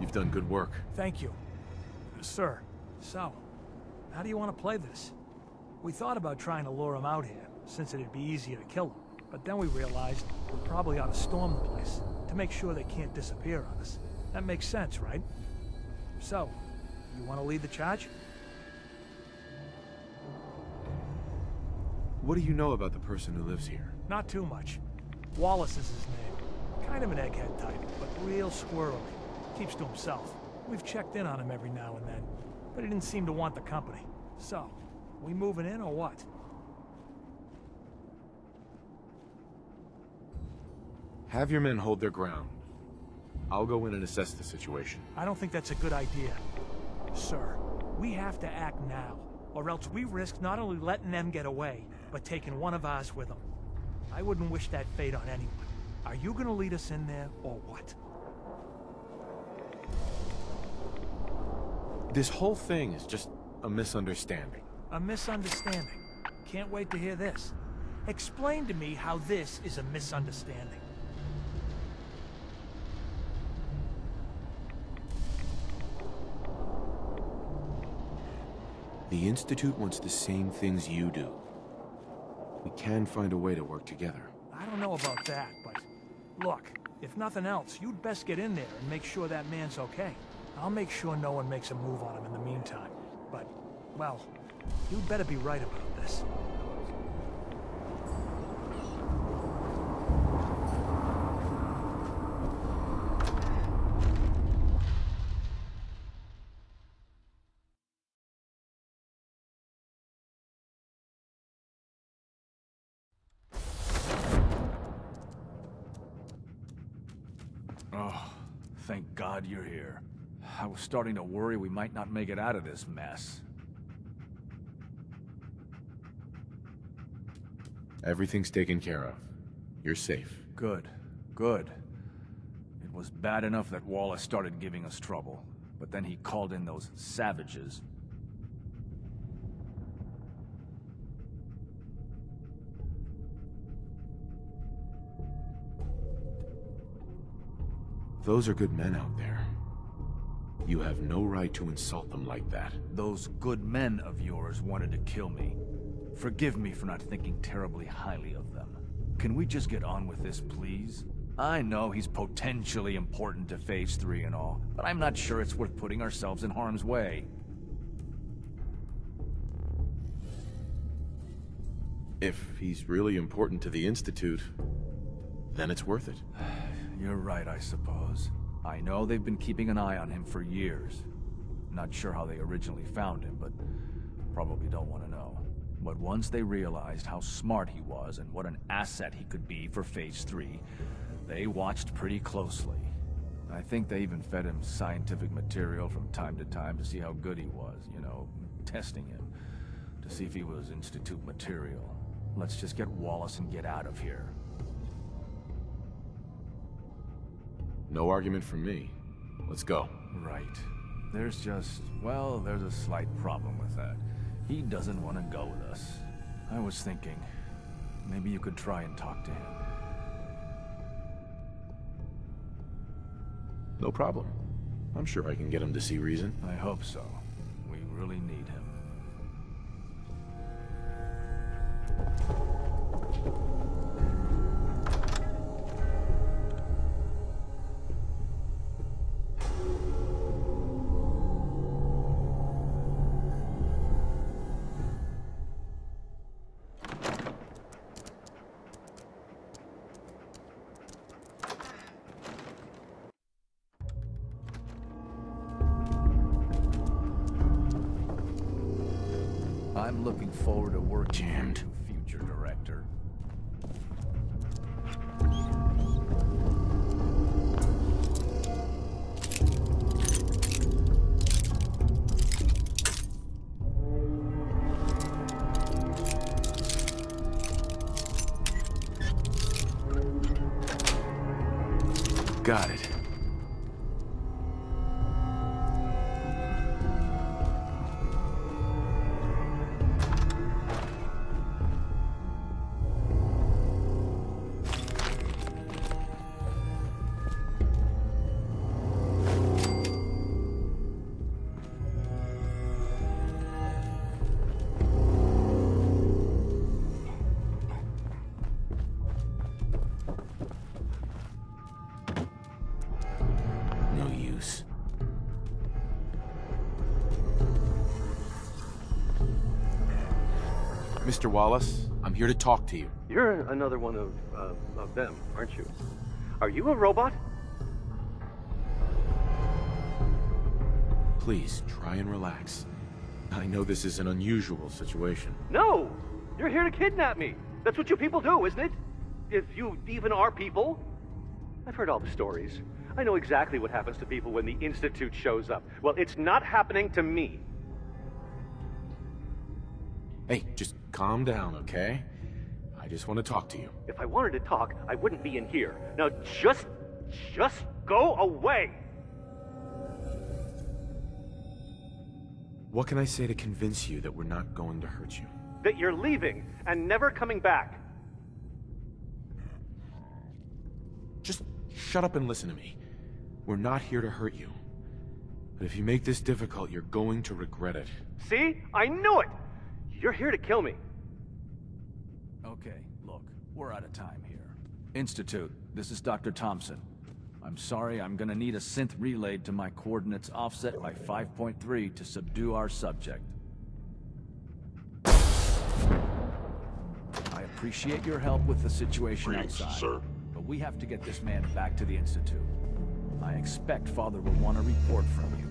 You've done good work. Thank you. Sir, so, how do you want to play this? We thought about trying to lure him out here, since it'd be easier to kill him. But then we realized we probably ought to storm the place, to make sure they can't disappear on us. That makes sense, right? So, you want to lead the charge? What do you know about the person who lives here? Not too much. Wallace is his name. Kind of an egghead type, but real squirrely. Keeps to himself. We've checked in on him every now and then, but he didn't seem to want the company. So, we moving in or what? Have your men hold their ground. I'll go in and assess the situation. I don't think that's a good idea. Sir, we have to act now, or else we risk not only letting them get away, but taking one of ours with them. I wouldn't wish that fate on anyone. Are you gonna lead us in there, or what? This whole thing is just a misunderstanding. A misunderstanding? Can't wait to hear this. Explain to me how this is a misunderstanding. The Institute wants the same things you do. We can find a way to work together. I don't know about that, but... Look, if nothing else, you'd best get in there and make sure that man's okay. I'll make sure no one makes a move on him in the meantime. But, well, you'd better be right about this. Oh, thank God you're here. I was starting to worry we might not make it out of this mess. Everything's taken care of. You're safe. Good. Good. It was bad enough that Wallace started giving us trouble, but then he called in those savages. Those are good men out there. You have no right to insult them like that. Those good men of yours wanted to kill me. Forgive me for not thinking terribly highly of them. Can we just get on with this, please? I know he's potentially important to Phase 3 and all, but I'm not sure it's worth putting ourselves in harm's way. If he's really important to the Institute, then it's worth it. You're right, I suppose. I know they've been keeping an eye on him for years. Not sure how they originally found him, but probably don't want to know. But once they realized how smart he was and what an asset he could be for Phase 3, they watched pretty closely. I think they even fed him scientific material from time to time to see how good he was, you know, testing him, to see if he was Institute material. Let's just get Wallace and get out of here. No argument from me. Let's go. Right. There's just, well, there's a slight problem with that. He doesn't want to go with us. I was thinking, maybe you could try and talk to him. No problem. I'm sure I can get him to see reason. I hope so. We really need him. I'm looking forward to working with you, future director. Got it. Mr. Wallace, I'm here to talk to you. You're another one of them, aren't you? Are you a robot? Please, try and relax. I know this is an unusual situation. No! You're here to kidnap me! That's what you people do, isn't it? If you even are people. I've heard all the stories. I know exactly what happens to people when the Institute shows up. Well, it's not happening to me. Hey, just calm down, okay? I just want to talk to you. If I wanted to talk, I wouldn't be in here. Now just go away! What can I say to convince you that we're not going to hurt you? That you're leaving and never coming back. Just shut up and listen to me. We're not here to hurt you. But if you make this difficult, you're going to regret it. See? I knew it! You're here to kill me. Okay, look, we're out of time here. Institute, this is Dr. Thompson. I'm sorry, I'm gonna need a synth relayed to my coordinates offset by 5.3 to subdue our subject. I appreciate your help with the situation outside, sir. but we have to get this man back to the Institute. I expect Father will want a report from you.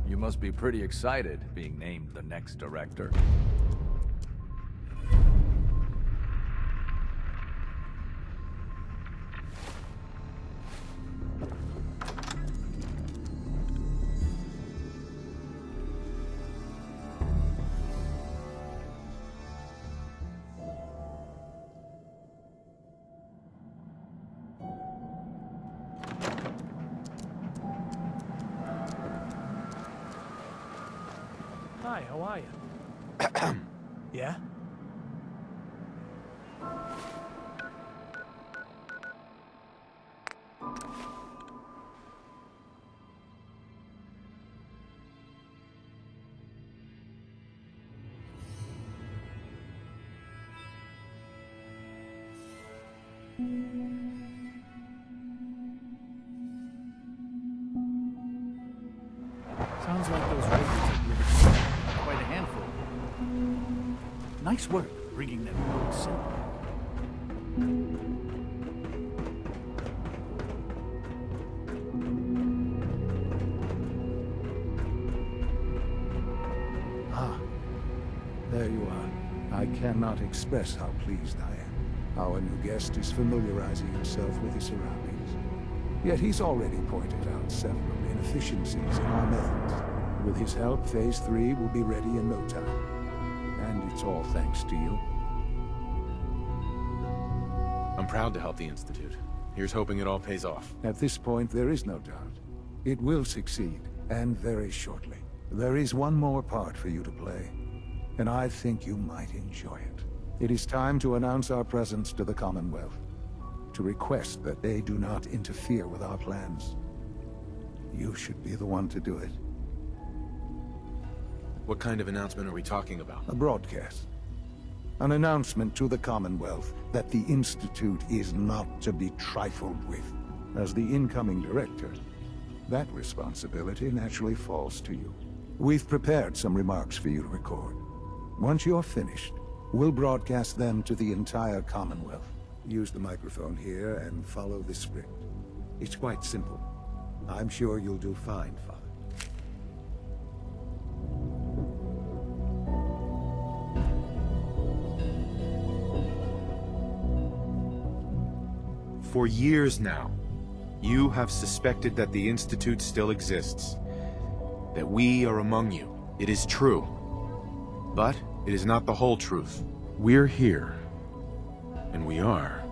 You must be pretty excited being named the next director. Hi, how are you? Yeah? Sounds like those raiders at Liberty. Quite a handful. Nice work bringing that road simple. cannot express how pleased I am. Our new guest is familiarizing himself with his surroundings. Yet he's already pointed out several inefficiencies in our methods. With his help, Phase 3 will be ready in no time. And it's all thanks to you. I'm proud to help the Institute. Here's hoping it all pays off. At this point, there is no doubt. It will succeed, and very shortly. There is one more part for you to play, and I think you might enjoy it. It is time to announce our presence to the Commonwealth, to request that they do not interfere with our plans. You should be the one to do it. What kind of announcement are we talking about? A broadcast. An announcement to the Commonwealth that the Institute is not to be trifled with. As the incoming director, that responsibility naturally falls to you. We've prepared some remarks for you to record. Once you're finished, we'll broadcast them to the entire Commonwealth. Use the microphone here and follow the script. It's quite simple. I'm sure you'll do fine, Father. For years now, you have suspected that the Institute still exists. That we are among you. It is true. But it is not the whole truth. We're here. And we are.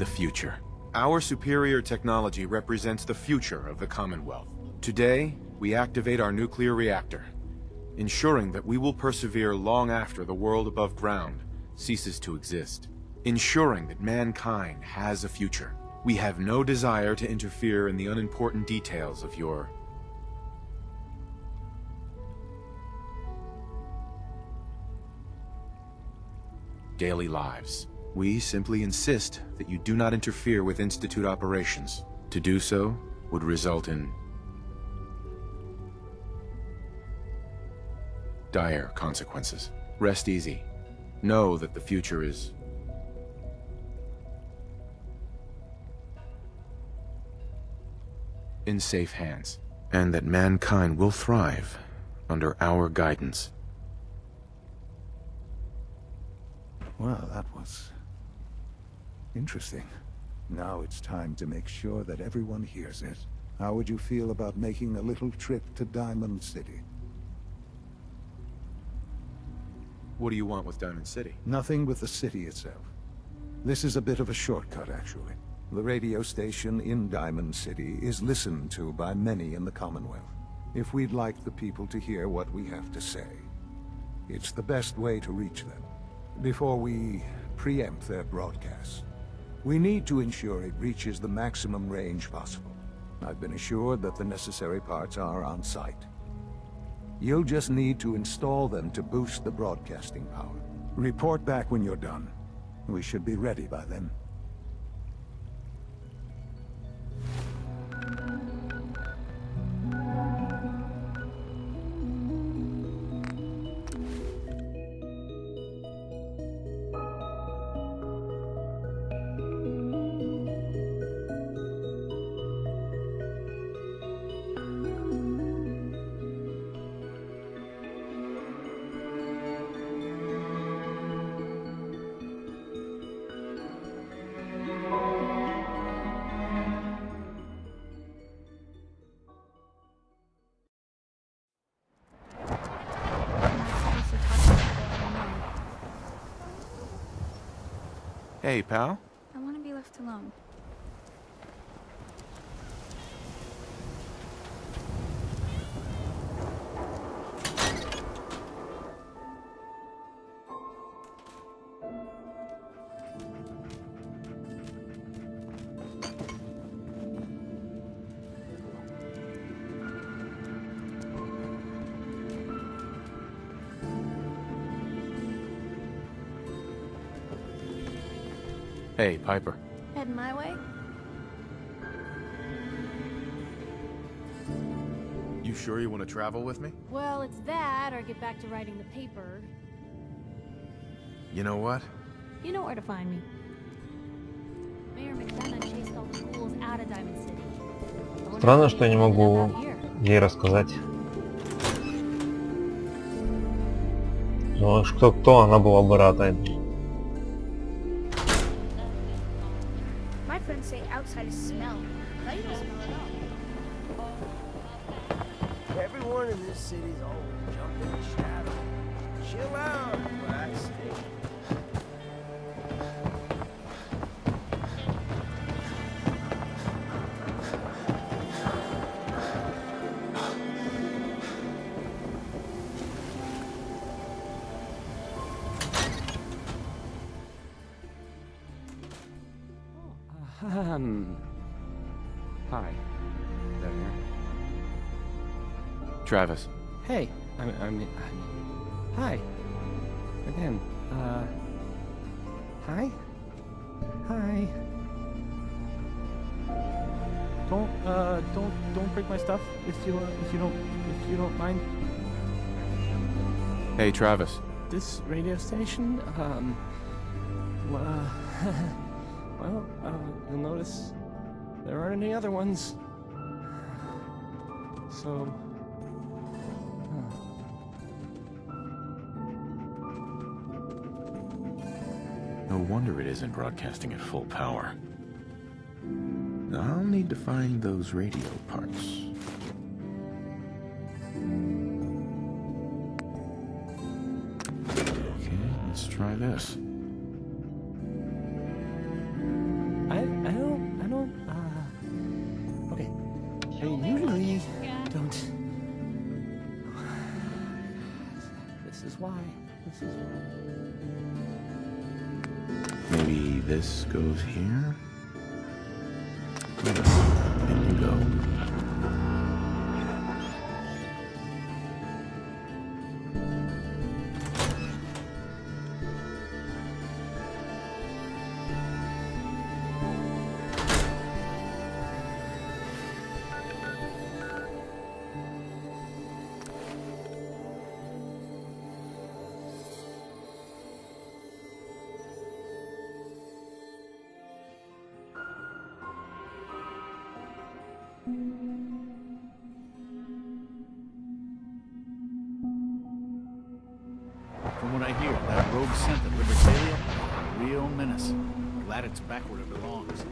The future. Our superior technology represents the future of the Commonwealth. Today, we activate our nuclear reactor, ensuring that we will persevere long after the world above ground ceases to exist. Ensuring that mankind has a future. We have no desire to interfere in the unimportant details of your daily lives. We simply insist that you do not interfere with Institute operations. To do so would result in dire consequences. Rest easy. Know that the future is in safe hands, and that mankind will thrive under our guidance. Well, that was interesting. Now it's time to make sure that everyone hears it. How would you feel about making a little trip to Diamond City? What do you want with Diamond City? Nothing with the city itself. This is a bit of a shortcut, actually. The radio station in Diamond City is listened to by many in the Commonwealth. If we'd like the people to hear what we have to say, it's the best way to reach them. Before we preempt their broadcasts, we need to ensure it reaches the maximum range possible. I've been assured that the necessary parts are on site. You'll just need to install them to boost the broadcasting power. Report back when you're done. We should be ready by then. Hey, pal. I want to be left alone. Hey, Piper. Heading my way? You sure you want to travel with me? Well, it's that, or get back to writing the paper. You know what? You know where to find me. Mayor McDonough chased all the fools out of Diamond City. Странно, что я не могу ей рассказать. Ну, кто она была бы рада. My friends say outside is smell. I don't smell at all. Everyone in this city's always jumping in the shadow. Chill out, what I say. Hi. There. Travis. Hey. I mean, hi. Again. Hi. Hi. Don't break my stuff if you don't mind. Hey, Travis. This radio station, well, you'll notice there aren't any other ones. So, No wonder it isn't broadcasting at full power. I'll need to find those radio parts. Okay, let's try this. okay. I usually don't. This is why. Maybe this goes here? In you go. From what I hear, that rogue scent at Libertalia, a real menace. Glad it's back where it belongs.